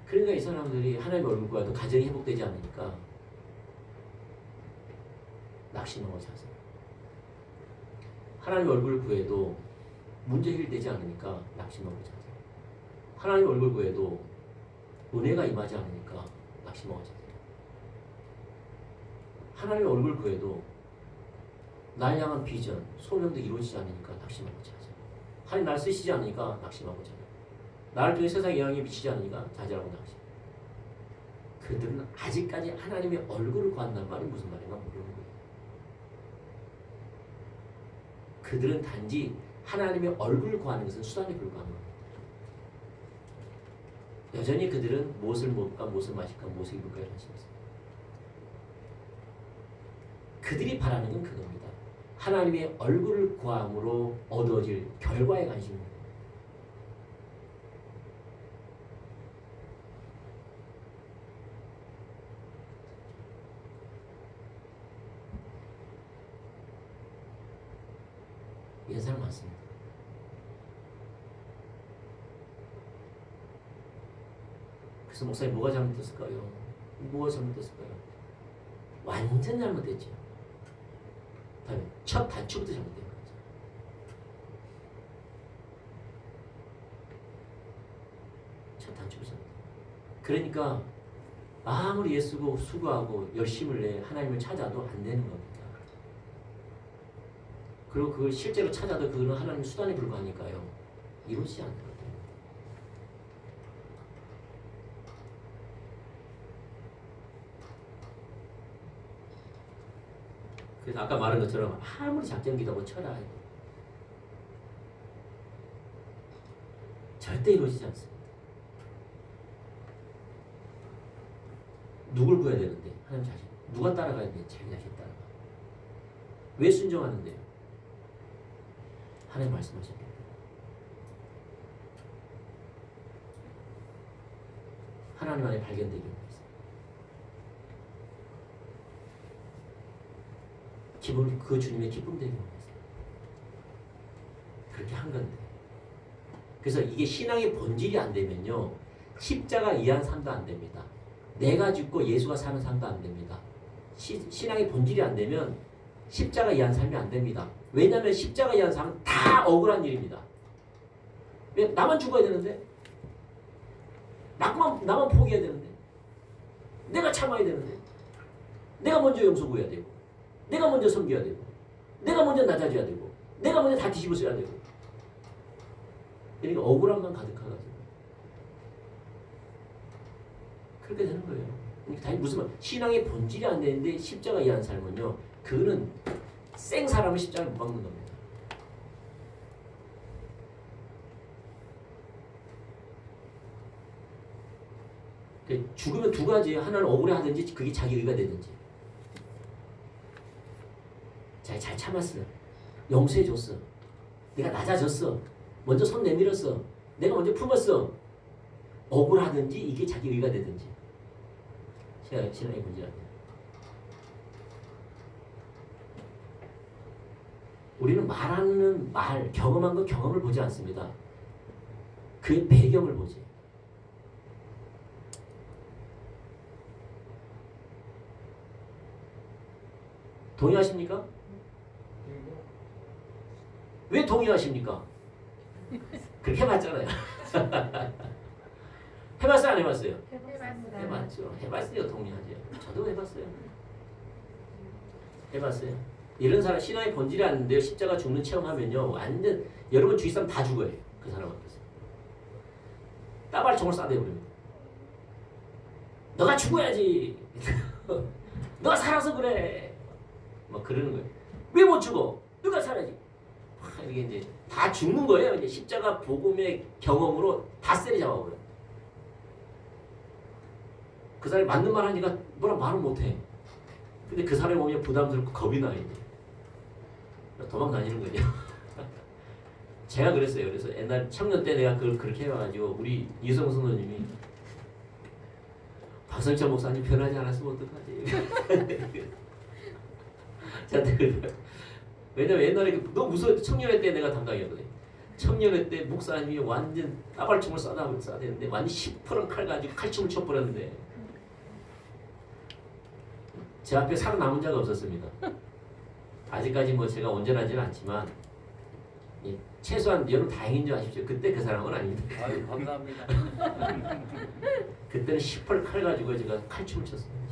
Speaker 1: 그러니까 이 사람들이 하나님의 얼굴 구해도 가정이 회복되지 않으니까 낙심하고 자세요. 하나님의 얼굴 구해도 문제 해결되지 않으니까 낙심하고 자세요. 하나님의 얼굴 구해도 은혜가 임하지 않으니까 낙심하고 자세요. 하나님의 얼굴 구해도 날 향한 비전, 소명도 이루어지지 않으니까 낙심하고 자세요. 하나님 날 쓰시지 않으니까 낙심하고 자세요. 나를 통해 세상에 영향이 미치지 않으니까 자제하고 낙심. 그들은 아직까지 하나님의 얼굴을 구한다는 말이 무슨 말인가 모르는 거예요. 그들은 단지 하나님의 얼굴을 구하는 것은 수단에 불과한 겁니다. 여전히 그들은 무엇을 먹을까, 무엇을 마실까, 무엇을 입을까를 하시면서 그들이 바라는 건 그겁니다. 하나님의 얼굴을 구함으로 얻어질 결과에 관심입니다. 이런 사람 많습니다. 그래서 목사님 뭐가 잘못됐을까요? 뭐가 잘못됐을까요? 완전 잘못됐죠. 다음에 첫 단추부터 잘못된 거죠. 첫 단추부터 잘못된 거죠. 그러니까 아무리 애쓰고 수고하고 열심을 내 하나님을 찾아도 안 되는 겁니다. 그리고 그걸 실제로 찾아도 그거는 하나님의 수단에 불과하니까요. 이루어지지 않거든요. 그래서 아까 말한 것처럼 아무리 작전기도하고 쳐라 해도 절대 이루어지지 않습니다. 누굴 구해야 되는데? 하나님 자신. 누가 따라가야 돼? 자기 자신 따라가. 왜 순종하는데요? 하나님 말씀하셨습니다. 하나님 안에 발견되기 위해서. 기쁨, 그 주님의 기쁨 되기 위해서. 그렇게 한 건데. 그래서 이게 신앙의 본질이 안 되면요. 십자가 이해한 삶도 안 됩니다. 내가 죽고 예수가 사는 삶도 안 됩니다. 신앙의 본질이 안 되면 십자가 이해한 삶이 안 됩니다. 왜냐하면 십자가 이해한 삶은 다 억울한 일입니다. 왜? 나만 죽어야 되는데? 나만 포기해야 되는데? 내가 참아야 되는데? 내가 먼저 용서 구해야 되고 내가 먼저 섬겨야 되고 내가 먼저 낮아져야 되고 내가 먼저 다 뒤집어 써야 되고 그러니까 억울함만 가득하가지고 그렇게 되는 거예요. 그러니까 무슨 말? 신앙의 본질이 안 되는데 십자가 이해한 삶은요. 그거는 생 사람을 십자가에 못 박는 겁니다. 죽으면 두 가지예요. 하나는 억울해하든지 그게 자기 의가 되든지. 잘 참았어. 용서해줬어. 내가 낮아졌어. 먼저 손 내밀었어. 내가 먼저 품었어. 억울하든지 이게 자기 의가 되든지. 신앙의 본질입니다. 우리는 말하는 말, 경험한 거 경험을 보지 않습니다. 그의 배경을 보지. 동의하십니까? 왜 동의하십니까? 그렇게 해봤잖아요. 해봤어요? 안 해봤어요?
Speaker 2: 해봤습니다.
Speaker 1: 해봤죠. 해봤어요. 동의하죠. 저도 해봤어요. 해봤어요. 이런 사람 신앙의 본질이 아닌데요. 십자가 죽는 체험하면요. 완전 여러분 주위 사람 다 죽어요. 그 사람 앞에서. 따발 총을 쏴대버립니다. 너가 죽어야지. 너가 살아서 그래. 막 그러는 거예요. 왜 못 죽어? 너가 살아야지. 이게 이제 다 죽는 거예요. 이제 십자가 복음의 경험으로 다 세리 잡아버려요. 그 사람이 맞는 말 하니까 뭐라 말을 못해. 근데 그 사람이 보면 부담스럽고 겁이 나 이제. 도망 다니는 거죠. 제가 그랬어요. 그래서 옛날 청년 때 내가 그걸 그렇게 해가지고 우리 이성 선생님이 박성철 목사님 변하지 않았으면 어떡하지? 저한테 그래요. 왜냐면 옛날에 너무 무서워. 청년회 때 내가 담당이었거든요. 청년회 때 목사님이 완전 따발총을 쏴대는데 완전 시퍼런 칼 가지고 칼춤을 춰버렸는데 제 앞에 살아남은 자가 없었습니다. 아직까지 뭐 제가 온전하지는 않지만 예, 최소한 여러분 다행인 줄 아십시오. 그때 그 사람은 아닙니다.
Speaker 3: 아유 감사합니다.
Speaker 1: 그때는 시퍼런 칼 가지고 제가 칼춤을 췄습니다.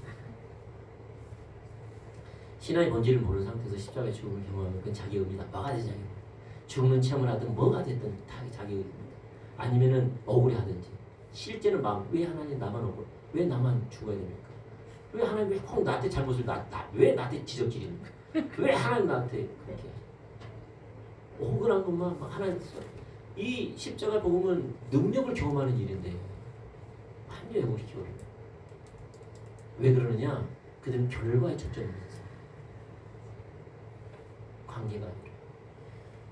Speaker 1: 신앙의 본질을 모르는 상태에서 십자가의 죽음을 경험하면 그건 자기 의입니다. 뭐가 되지 자기 의. 죽는 체험을 하든 뭐가 됐든 다 자기 의입니다. 아니면은 억울해하든지 실제는 마음 왜 하나님 나만 억울? 왜 나만 죽어야 됩니까? 왜 하나님 왜 꼭 나한테 잘못을 왜 나한테 지적질입니까? 왜 하나님 나한테 그렇게 억울한 것만 하나님 이 십자가 복음은 능력을 경험하는 일인데 완전히 왜곡시키고 왜 그러느냐? 그들은 결과에 초점을 뒀어요. 관계가 아니라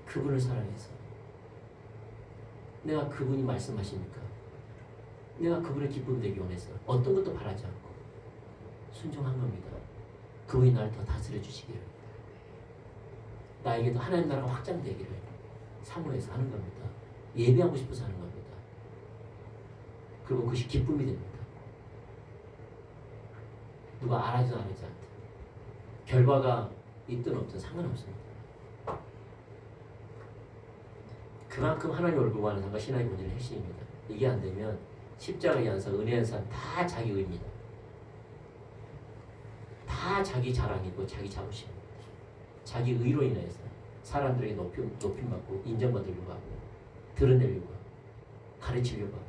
Speaker 1: 그분을 사랑해서 내가 그분이 말씀하시니까 내가 그분의 기쁨 되기 원해서 어떤 것도 바라지 않고 순종한 겁니다. 그분이 나를 더 다스려 주시기를 나에게도 하나님 나라가 확장되기를 사모해서 하는 겁니다. 예배하고 싶어서 하는 겁니다. 그리고 그것이 기쁨이 됩니다. 누가 알아도 안 하지 않든 결과가 있든 없든 상관없습니다. 그만큼 하나님 얼굴 구하는 삶과 신앙의 본질의 핵심입니다. 이게 안 되면 십자가의 연사, 은혜의 연사 다 자기 의입니다. 다 자기 자랑이고 자기 자부심입니다. 자기 의로 인해서 사람들에게 높임받고 인정받으려고 하고 드러내려고 하고 가르치려고 하고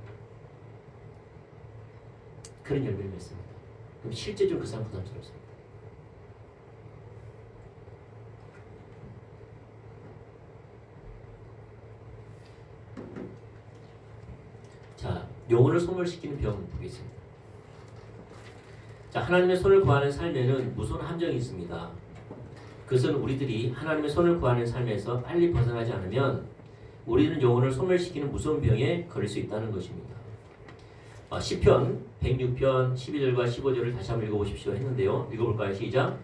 Speaker 1: 그런 열매를 맺습니다. 그럼 실제적으로 그 사람 부담스럽습니다. 자, 영혼을 소멸시키는 병 보겠습니다. 자, 하나님의 손을 구하는 삶에는 무서운 함정이 있습니다. 그것은 우리들이 하나님의 손을 구하는 삶에서 빨리 벗어나지 않으면 우리는 영혼을 소멸시키는 무서운 병에 걸릴 수 있다는 것입니다. 시편 106편 12절과 15절을 다시 한번 읽어보십시오 했는데요. 읽어볼까요? 시작.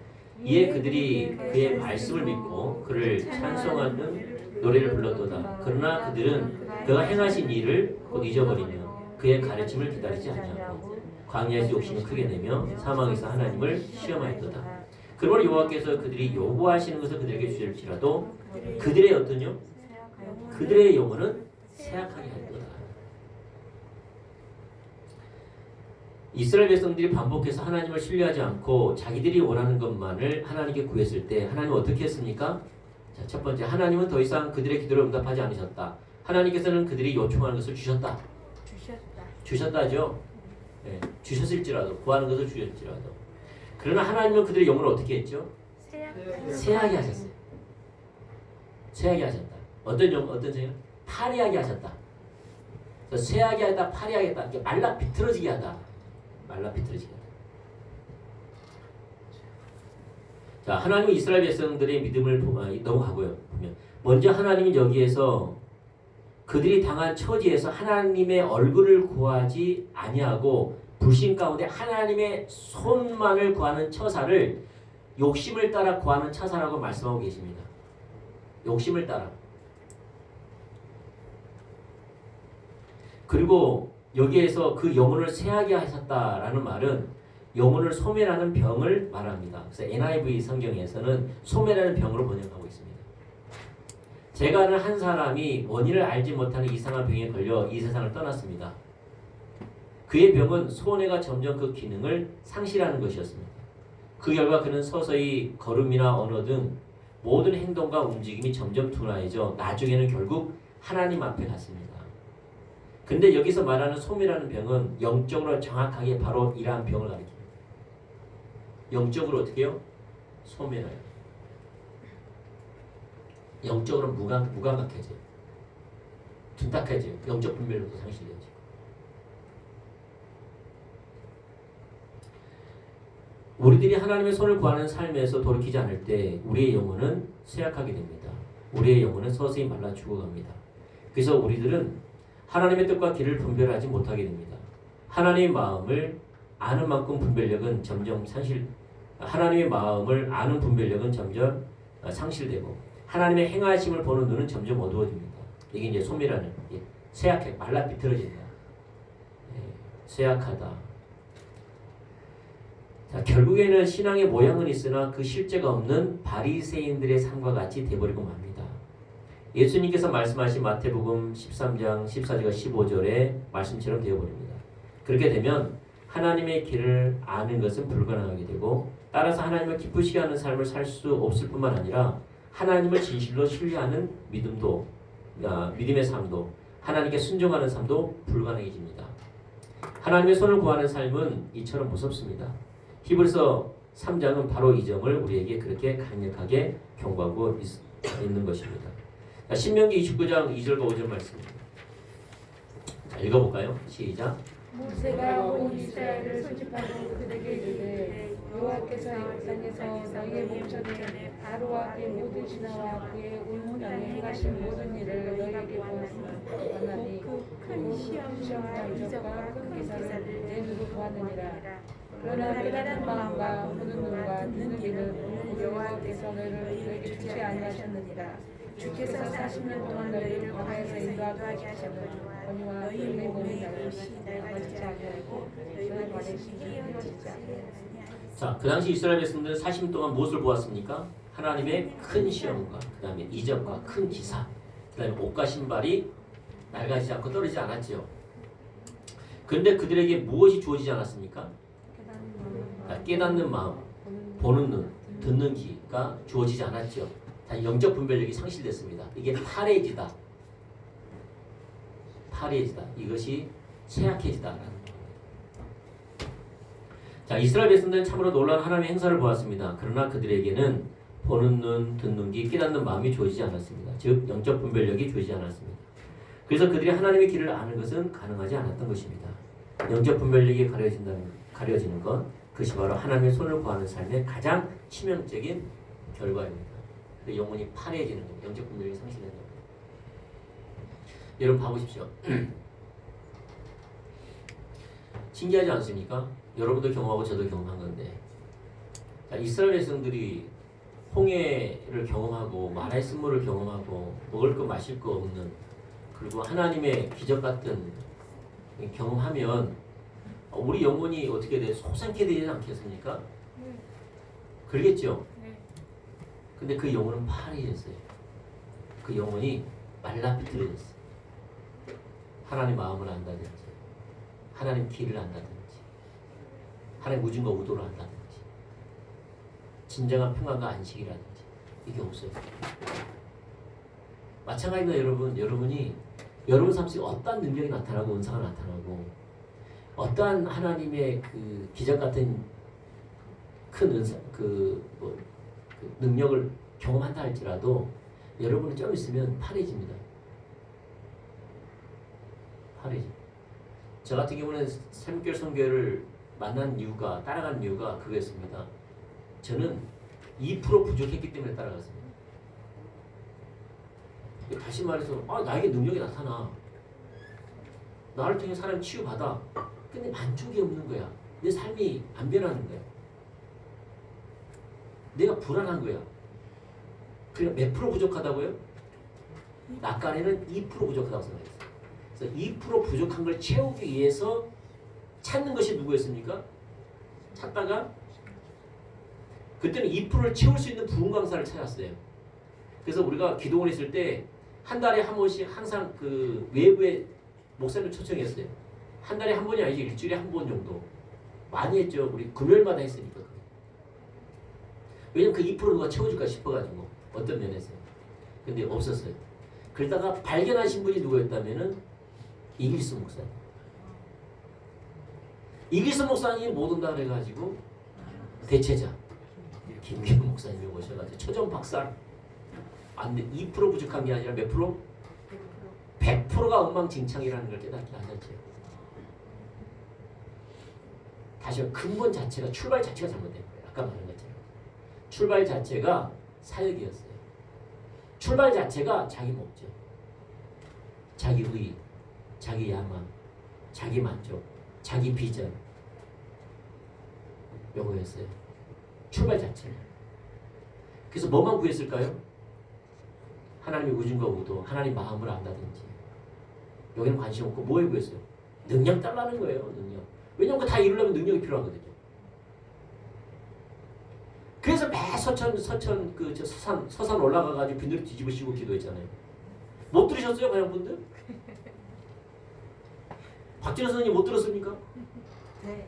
Speaker 1: 이에 그들이 그의 말씀을 믿고 그를 찬송하는 노래를 불렀도다. 그러나 그들은 그가 행하신 일을 곧 잊어버리며 그의 가르침을 기다리지 아니하고 광야에서 욕심을 크게 내며 사망에서 하나님을 시험하였도다. 그러므로 여호와께서 그들이 요구하시는 것을 그들에게 주실지라도 그들의 어떤요? 그들의 영혼은 쇠약하게 할 거다. 이스라엘 백성들이 반복해서 하나님을 신뢰하지 않고 자기들이 원하는 것만을 하나님께 구했을 때 하나님은 어떻게 했습니까? 자, 첫 번째, 하나님은 더 이상 그들의 기도를 응답하지 않으셨다. 하나님께서는 그들이 요청하는 것을 주셨다. 주셨다죠. 네, 주셨을지라도 구하는 것을 주셨을지라도. 그러나 하나님은 그들의 영혼을 어떻게 했죠? 쇠하게 하셨어요. 쇠하게 하셨다. 어떤 죄요? 파리하게 하셨다. 쇠하게 하다, 파리하게 하다, 이렇게 말라 비틀어지게 하다. 말라 비틀어지게 돼. 자, 하나님은 이스라엘 백성들의 믿음을 넘어가고요. 보면 먼저 하나님은 여기에서 그들이 당한 처지에서 하나님의 얼굴을 구하지 아니하고 불신 가운데 하나님의 손만을 구하는 처사를 욕심을 따라 구하는 처사라고 말씀하고 계십니다. 욕심을 따라. 그리고 여기에서 그 영혼을 쇠하게 하셨다라는 말은 영혼을 소멸하는 병을 말합니다. 그래서 NIV 성경에서는 소멸하는 병으로 번역하고 있습니다. 제가 아는 한 사람이 원인을 알지 못하는 이상한 병에 걸려 이 세상을 떠났습니다. 그의 병은 소뇌가 점점 그 기능을 상실하는 것이었습니다. 그 결과 그는 서서히 걸음이나 언어 등 모든 행동과 움직임이 점점 둔화해져 나중에는 결국 하나님 앞에 갔습니다. 근데 여기서 말하는 소멸하는 병은 영적으로 정확하게 바로 이러한 병을 가리킵니다. 영적으로 어떻게 해요? 소멸해요. 영적으로 무감각해져요. 둔탁해져요. 영적 분별력도 상실되죠. 우리들이 하나님의 손을 구하는 삶에서 돌이키지 않을 때 우리의 영혼은 쇠약하게 됩니다. 우리의 영혼은 서서히 말라 죽어갑니다. 그래서 우리들은 하나님의 뜻과 길을 분별하지 못하게 됩니다. 하나님의 마음을 아는 만큼 분별력은 점점 하나님의 마음을 아는 분별력은 점점 상실되고 하나님의 행하심을 보는 눈은 점점 어두워집니다. 이게 이제 소멸하는, 쇠약해, 말라 비틀어진다. 쇠약하다. 자, 결국에는 신앙의 모양은 있으나 그 실제가 없는 바리새인들의 삶과 같이 되어버리고 맙니다. 예수님께서 말씀하신 마태복음 13장 14절과 15절의 말씀처럼 되어버립니다. 그렇게 되면 하나님의 길을 아는 것은 불가능하게 되고 따라서 하나님을 기쁘시게 하는 삶을 살 수 없을 뿐만 아니라 하나님을 진실로 신뢰하는 믿음의 삶도 하나님께 순종하는 삶도 불가능해집니다. 하나님의 손을 구하는 삶은 이처럼 무섭습니다. 히브리서 3장은 바로 이 점을 우리에게 그렇게 강력하게 경고하고 있는 것입니다. 신명기 29장 2절과 5절 말씀입니다. 자, 읽어볼까요? 시작.
Speaker 3: 모세가 온 이스라엘을 소집하고 그들에게 이르되 여호와께서 땅에서 너희의 몸전에 바로와 그의 모든 신하와 그의 온 땅에 행하신 모든 일을 너희에게 보았으니
Speaker 2: 큰 시험과 이적과 큰 기사를
Speaker 3: 내 눈으로 보았느니라.
Speaker 2: 그러나 깨달은 마음과
Speaker 3: 보는 눈과 듣는 귀는 여호와께서 너희에게 주지 아니하셨느니라. 주께서 40년 동안 너희를 광야에서 인도하게 하셨거니와 너희 몸이 낡아지지 아니하고 너희 발에 신이 휘어지지 아니하느니라.
Speaker 1: 자, 그 당시 이스라엘 백성들은 40년 동안 무엇을 보았습니까? 하나님의 큰 시험과 그 다음에 이적과 큰 기사, 그 다음에 옷과 신발이 낡아지지 않고 떨어지지 않았지요. 그런데 그들에게 무엇이 주어지지 않았습니까? 깨닫는 마음, 보는 눈, 듣는 귀가 주어지지 않았죠. 다 영적 분별력이 상실됐습니다. 이게 파래지다. 이것이 쇠약해지다라는 겁니다. 자, 이스라엘 백성들은 참으로 놀라운 하나님의 행사를 보았습니다. 그러나 그들에게는 보는 눈, 듣는 귀, 깨닫는 마음이 주어지지 않았습니다. 즉 영적 분별력이 주어지지 않았습니다. 그래서 그들이 하나님의 길을 아는 것은 가능하지 않았던 것입니다. 영적 분별력이 가려지는 것, 그것이 바로 하나님의 손을 구하는 삶의 가장 치명적인 결과입니다. 그 영혼이 파래지는 것, 영적 분별력이 상실되는 것. 여러분 봐보십시오. 신기하지 않습니까? 여러분도 경험하고 저도 경험한 건데, 자, 이스라엘 백성들이 홍해를 경험하고 마라의 쓴물을 경험하고 먹을 거 마실 거 없는, 그리고 하나님의 기적 같은 경험하면 우리 영혼이 어떻게 돼? 솟아게 되지 않겠습니까? 그러겠죠? 근데 그 영혼은 파래졌어요. 그 영혼이 말라 비틀어졌어요. 하나님 마음을 안다든지, 하나님 길을 안다든지, 하나님 무진과 우도를 안다든지, 진정한 평안과 안식이라든지 이게 없어요. 마찬가지로 여러분이 여러분 삶 속에 어떠한 능력이 나타나고 은사가 나타나고 어떠한 하나님의 그 기적 같은 큰 은사 그 능력을 경험한다 할지라도 여러분은 좀 있으면 파래집니다. 저 같은 경우는 3개월 선교를 만난 이유가 따라간 이유가 그거였습니다. 저는 2% 부족했기 때문에 따라갔습니다. 다시 말해서 나에게 능력이 나타나. 나를 통해 사람이 치유받아. 근데 만족이 없는 거야. 내 삶이 안 변하는 거야. 내가 불안한 거야. 그러니까 몇 프로 부족하다고요? 낙관에는 2% 부족하다고 생각했어요. 그래서 2% 부족한 걸 채우기 위해서 찾는 것이 누구였습니까? 찾다가 그때는 2%를 채울 수 있는 부흥 강사를 찾았어요. 그래서 우리가 기도원 있을 때 한 달에 한 번씩 항상 그 외부의 목사님을 초청했어요. 한 달에 한 번이 아니지 일주일에 한 번 정도. 많이 했죠. 우리 금요일마다 했으니까. 왜냐면 그 2%를 누가 채워줄까 싶어가지고 어떤 면에서요. 근데 없었어요. 그러다가 발견하신 분이 누구였다면은 이길수 목사님. 이길수 목사님이 못 온다 그래가지고 대체자 김기현 목사님이 오셔가지고 초전 박살. 안 돼. 2% 부족한 게 아니라 몇 프로? 100%가 엉망진창이라는 걸 깨닫게 하셨죠. 다시 근본 자체가 출발 자체가 잘못된 거예요. 아까 말한 것처럼 출발 자체가 사역이었어요. 출발 자체가 자기 목적, 자기 의의, 자기 야망, 자기 만족, 자기 비전 요거였어요. 출발 자체는. 그래서 뭐만 구했을까요? 하나님의 우중과 우도, 하나님 마음을 안다든지 여기는 관심 없고 뭐에 구했어요? 능력 달라는 거예요. 능력. 왜냐하면 다 이루려면 능력이 필요하거든요. 그래서 매 서천 그 저 서산 올라가가지고 빈들 뒤집으시고 기도했잖아요. 못 들으셨어요, 과연 분들? 박진호 선생님 못 들었습니까?
Speaker 2: 네.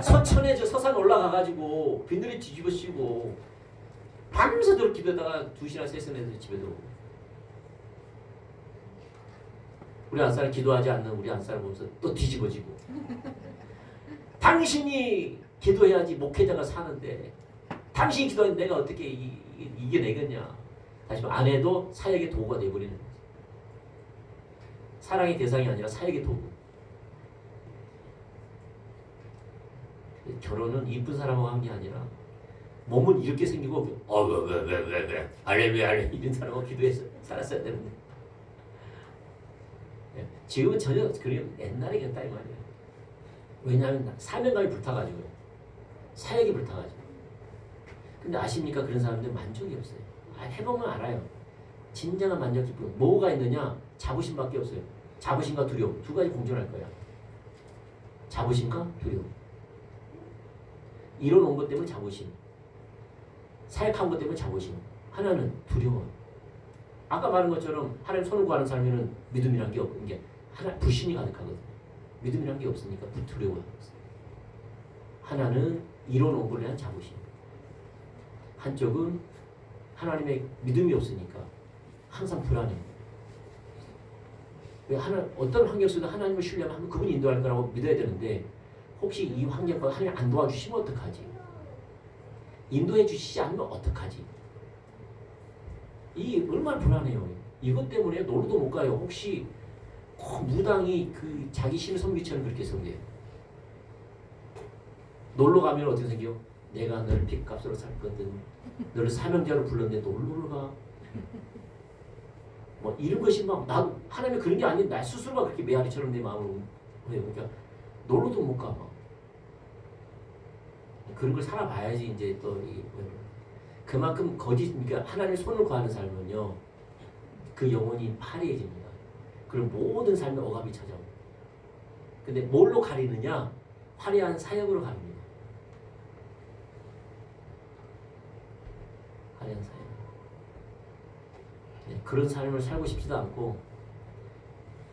Speaker 1: 서천에 저 서산 올라가가지고 빈들이 뒤집으시고 밤새도록 기도하다가 2시나 3시나 돼서 집에 들어오고. 우리 안사람 기도하지 않는 우리 안사람 보면서 또 뒤집어지고. 당신이 기도해야지 목회자가 사는데 당신이 기도하면 내가 어떻게 이겨내겠냐. 다시 말해 아내도 사역의 도구가 돼버리는 거지. 사랑의 대상이 아니라 사역의 도구. 결혼은 이쁜 사람하고 한 게 아니라 몸은 이렇게 생기고 왜 할렐루야 이런 사람하고 기도해서 살았어야 되는데 지금은 전혀 그런 옛날에 그랬다 이 말이에요. 왜냐하면 사명감이 불타가지고요. 사역이 불타가지고. 근데 아십니까? 그런 사람들 만족이 없어요. 해보면 알아요. 진정한 만족 기쁨 뭐가 있느냐? 자부심밖에 없어요. 자부심과 두려움 두 가지 공존할 거야. 자부심과 두려움. 이뤄놓은 것 때문에 자부심. 사역한 것 때문에 자부심. 하나는 두려워. 아까 말한 것처럼 하나님 손을 구하는 삶에는 믿음이란 게 없는 게 하나 불신이 가득하거든요. 믿음이란 게 없으니까 두려워요. 하나는 이뤄놓은 걸로 한 자부심. 한쪽은 하나님의 믿음이 없으니까 항상 불안해. 왜 어떤 환경 속에서 하나님을 신뢰하면 그분이 인도할 거라고 믿어야 되는데 혹시 이 환경과 하나님 안 도와주시면 어떡하지? 인도해 주시지 않으면 어떡하지? 이 얼마나 불안해요. 이것 때문에 놀러도 못 가요. 혹시 무당이 그 자기 신을 섬기처럼 그렇게 섬겨요. 놀러 가면 어떻게 생겨? 내가 너를 핏값으로 살 거든. 너를 사명자로 불렀는데 놀러 가. 뭐 이런 것이 막 나도 하나님이 그런 게 아닌 나 스스로가 그렇게 메아리처럼 내 마음을 해요. 그러니까 놀러도 못 가. 막. 그런 걸 살아봐야지 이제 또 그만큼 거짓 그러니까 하나님의 손을 구하는 삶은요 그 영혼이 파리해집니다. 그럼 모든 삶에 억압이 찾아옵니다. 근데 뭘로 가리느냐? 화려한 사역으로 가립니다. 화려한 사역. 네, 그런 삶을 살고 싶지도 않고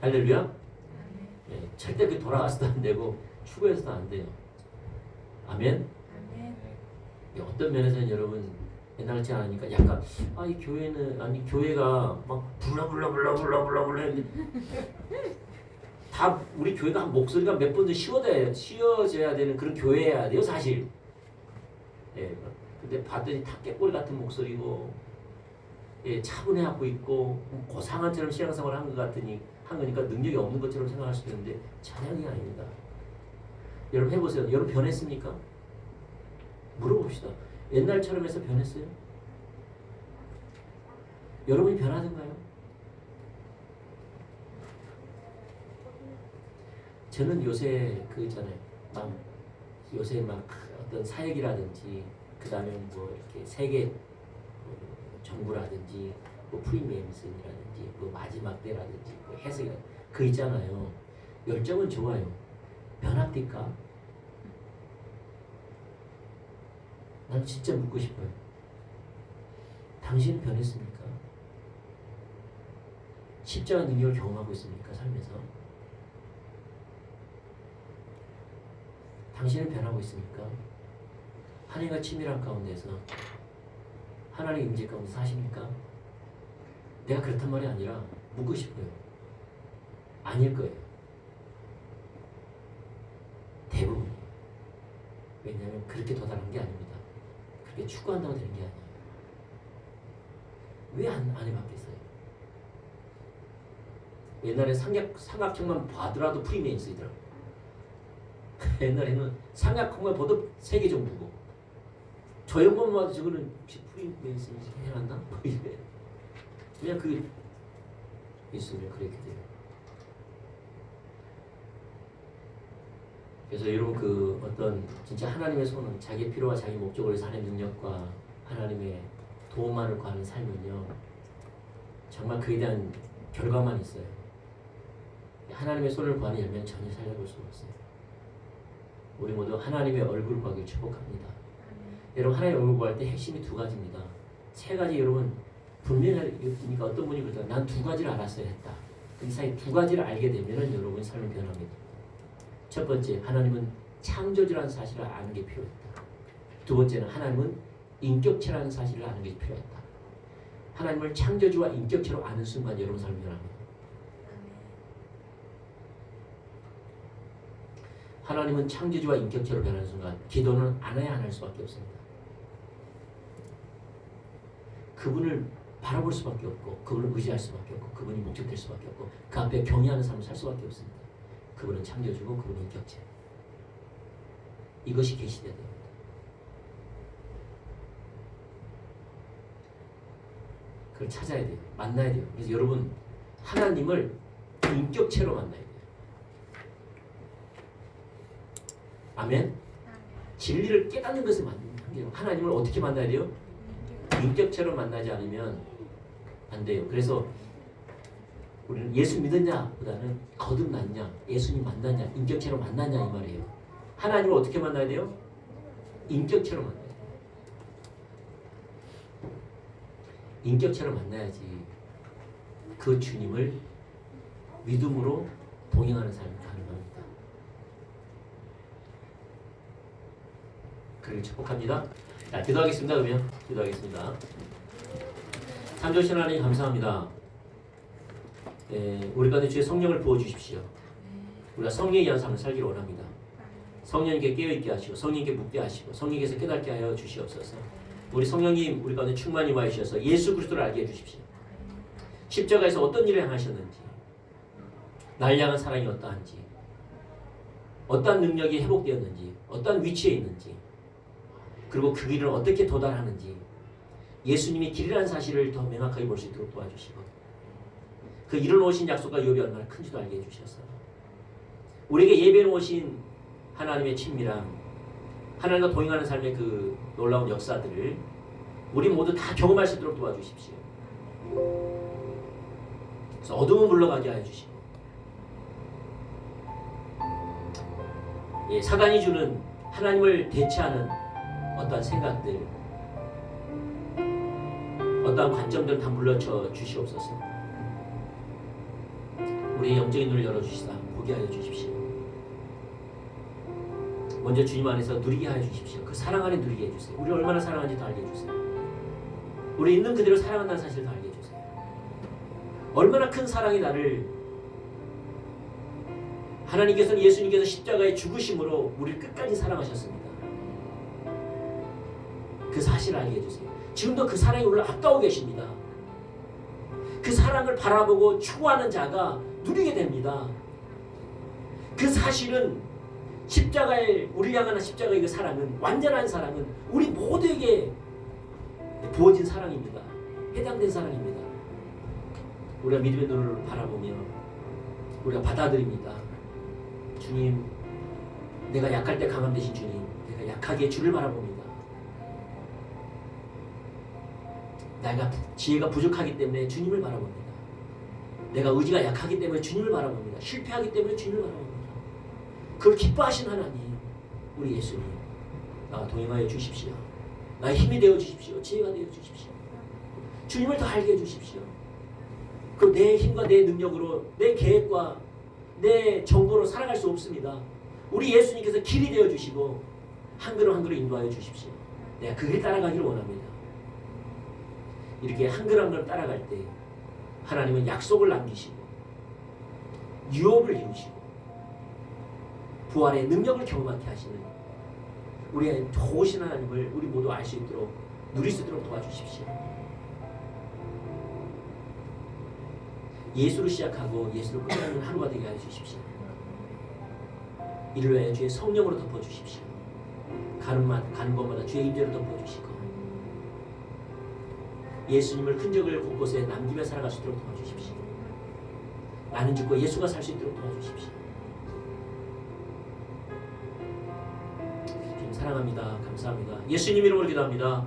Speaker 1: 할렐루야? 네, 절대 그 돌아가서도 안 되고 추구해서도 안 돼요. 아멘? 어떤 면에서는 여러분 옛날 같지 않으니까 약간 이 교회는 아니 교회가 막 불러불러 했는데 다 우리 교회가 한 목소리가 몇 번도 씌워져야 되는 그런 교회여야 돼요 사실. 예, 근데 봤더니 다 깨꼬리 같은 목소리고 예, 차분해하고 있고 고상한처럼 신앙생활을 한 것 같으니 한 거니까 능력이 없는 것처럼 생각할 수도 있는데 전혀 아닙니다. 여러분 해보세요. 여러분 변했습니까? 물어봅시다. 옛날처럼 해서 변했어요? 여러분이 변하던가요? 저는 요새 그 있잖아요. 막 요새 막 어떤 사역이라든지 그 다음에 뭐 이렇게 세계 정부라든지 뭐 프리메이슨이라든지 뭐 마지막 때라든지 뭐 해석이 그 있잖아요. 열정은 좋아요. 변합니까? 난 진짜 묻고 싶어요. 당신은 변했습니까? 십자가 능력을 경험하고 있습니까? 삶에서? 당신은 변하고 있습니까? 하나님과 친밀한 가운데서 하나님의 임재 가운데 사십니까? 내가 그렇단 말이 아니라 묻고 싶어요. 아닐 거예요. 대부분. 왜냐하면 그렇게 도달한 게 아닙니다. 그렇게 추구한다고 되는 게 아니에요. 왜 안 해봤겠어요? 옛날에 삼각형만 봐더라도 프리메인 쓰이더라고. 옛날에는 삼각형만 봐도 세계 정부고 저 형만 봐도 저거는 혹시 프리메인 쓰이 해놨나? 뭐 이래. 그냥 그게 있으면 그렇게 돼요. 그래서 여러분 그 어떤 진짜 하나님의 손은 자기 필요와 자기 목적을 위해서 하나님의 능력과 하나님의 도움만을 구하는 삶은요 정말 그에 대한 결과만 있어요. 하나님의 손을 구하는 열매는 전혀 살려볼 수가 없어요. 우리 모두 하나님의 얼굴을 구하길 축복합니다. 여러분 하나님의 얼굴 구할 때 핵심이 두 가지입니다. 세 가지 여러분 분명히 그러니까 어떤 분이 그러더라고요. 난 두 가지를 알았어야 했다. 그 사이 두 가지를 알게 되면은 여러분의 삶이 변합니다. 첫 번째, 하나님은 창조주라는 사실을 아는 게 필요했다. 두 번째는 하나님은 인격체라는 사실을 아는 게 필요했다. 하나님을 창조주와 인격체로 아는 순간 여러분 삶이 변합니다. 하나님은 창조주와 인격체로 변하는 순간 기도는 안 해야 안 할 수밖에 없습니다. 그분을 바라볼 수밖에 없고 그분을 의지할 수밖에 없고 그분이 목적될 수밖에 없고 그 앞에 경외하는 삶을 살 수밖에 없습니다. 그분은 창조주고 그분은 인격체. 이것이 계시돼야 됩니다. 그걸 찾아야 돼요. 만나야 돼요. 그래서 여러분 하나님을 인격체로 만나야 돼요. 아멘. 진리를 깨닫는 것을 만나는 게 하나님을 어떻게 만나야 돼요? 인격체로 만나지 않으면 안 돼요. 그래서 우리는 예수 믿었냐 보다는 거듭났냐, 예수님 만났냐, 인격체로 만났냐 이 말이에요. 하나님을 어떻게 만나야 돼요? 인격체로 만나야 돼요. 인격체로 만나야지 그 주님을 믿음으로 동행하는 삶이 가능합니다. 그를 축복합니다. 자, 기도하겠습니다. 그러면 기도하겠습니다. 참조신 하나님 감사합니다. 우리 가운데 주의 성령을 부어주십시오. 우리가 성령에 의한 삶을 살기를 원합니다. 성령님께 깨어있게 하시고 성령님께 묵게 하시고 성령께서 깨닫게 하여 주시옵소서. 우리 성령님 우리 가운데 충만히 임하여 주셔서 예수 그리스도를 알게 해주십시오. 십자가에서 어떤 일을 행하셨는지 날 향한 사랑이 어떠한지 어떠한 능력이 회복되었는지 어떠한 위치에 있는지 그리고 그 길을 어떻게 도달하는지 예수님이 길이라는 사실을 더 명확하게 볼 수 있도록 도와주시고 그 이루어오신 약속과 유업이 얼마나 큰지도 알게 해주셔서 우리에게 예배해놓으신 하나님의 친밀함 하나님과 동행하는 삶의 그 놀라운 역사들을 우리 모두 다 경험할 수 있도록 도와주십시오. 그래서 어둠은 물러가게 하여 주시고 사단이 주는 하나님을 대체하는 어떠한 생각들 어떠한 관점들 다 물러쳐 주시옵소서. 우리의 영적인 눈을 열어주시다 보게 하여 주십시오. 먼저 주님 안에서 누리게 하여 주십시오. 그 사랑 안에 누리게 해주세요. 우리 얼마나 사랑하는지 더 알게 해주세요. 우리 있는 그대로 사랑한다는 사실을 더 알게 해주세요. 얼마나 큰 사랑이 나를 하나님께서는 예수님께서 십자가의 죽으심으로 우리를 끝까지 사랑하셨습니다. 그 사실을 알게 해주세요. 지금도 그 사랑이 우리를 앞다고 계십니다. 그 사랑을 바라보고 추구하는 자가 누리게 됩니다. 그 사실은 십자가의 우리 향한 십자가의 그 사랑은 완전한 사랑은 우리 모두에게 부어진 사랑입니다. 해당된 사랑입니다. 우리가 믿음의 눈을 바라보며 우리가 받아들입니다. 주님, 내가 약할 때 강함 되신 주님, 내가 약하게 주를 바라봅니다. 내가 지혜가 부족하기 때문에 주님을 바라봅니다. 내가 의지가 약하기 때문에 주님을 바라봅니다. 실패하기 때문에 주님을 바라봅니다. 그걸 기뻐하신 하나님, 우리 예수님, 나와 동행하여 주십시오. 나의 힘이 되어 주십시오. 지혜가 되어 주십시오. 주님을 더 알게 해 주십시오. 그 내 힘과 내 능력으로 내 계획과 내 정보로 살아갈 수 없습니다. 우리 예수님께서 길이 되어 주시고 한 걸음 한 걸음 인도하여 주십시오. 내가 그 길 따라가기를 원합니다. 이렇게 한 걸음 한 걸음 따라갈 때 하나님은 약속을 남기시고 유업을 이루시고 부활의 능력을 경험하게 하시는 우리의 좋으신 하나님을 우리 모두 알 수 있도록 누릴 수 있도록 도와주십시오. 예수로 시작하고 예수로 끝나는 하루가 되게 하여 주십시오. 이를 위하여 주의 성령으로 덮어주십시오. 가는 곳마다 주의 임재로 덮어주시고 예수님을 흔적을 곳곳에 남기며 살아갈 수 있도록 도와주십시오. 나는 죽고 예수가 살 수 있도록 도와주십시오. 주님 사랑합니다. 감사합니다. 예수님 이름으로 기도합니다.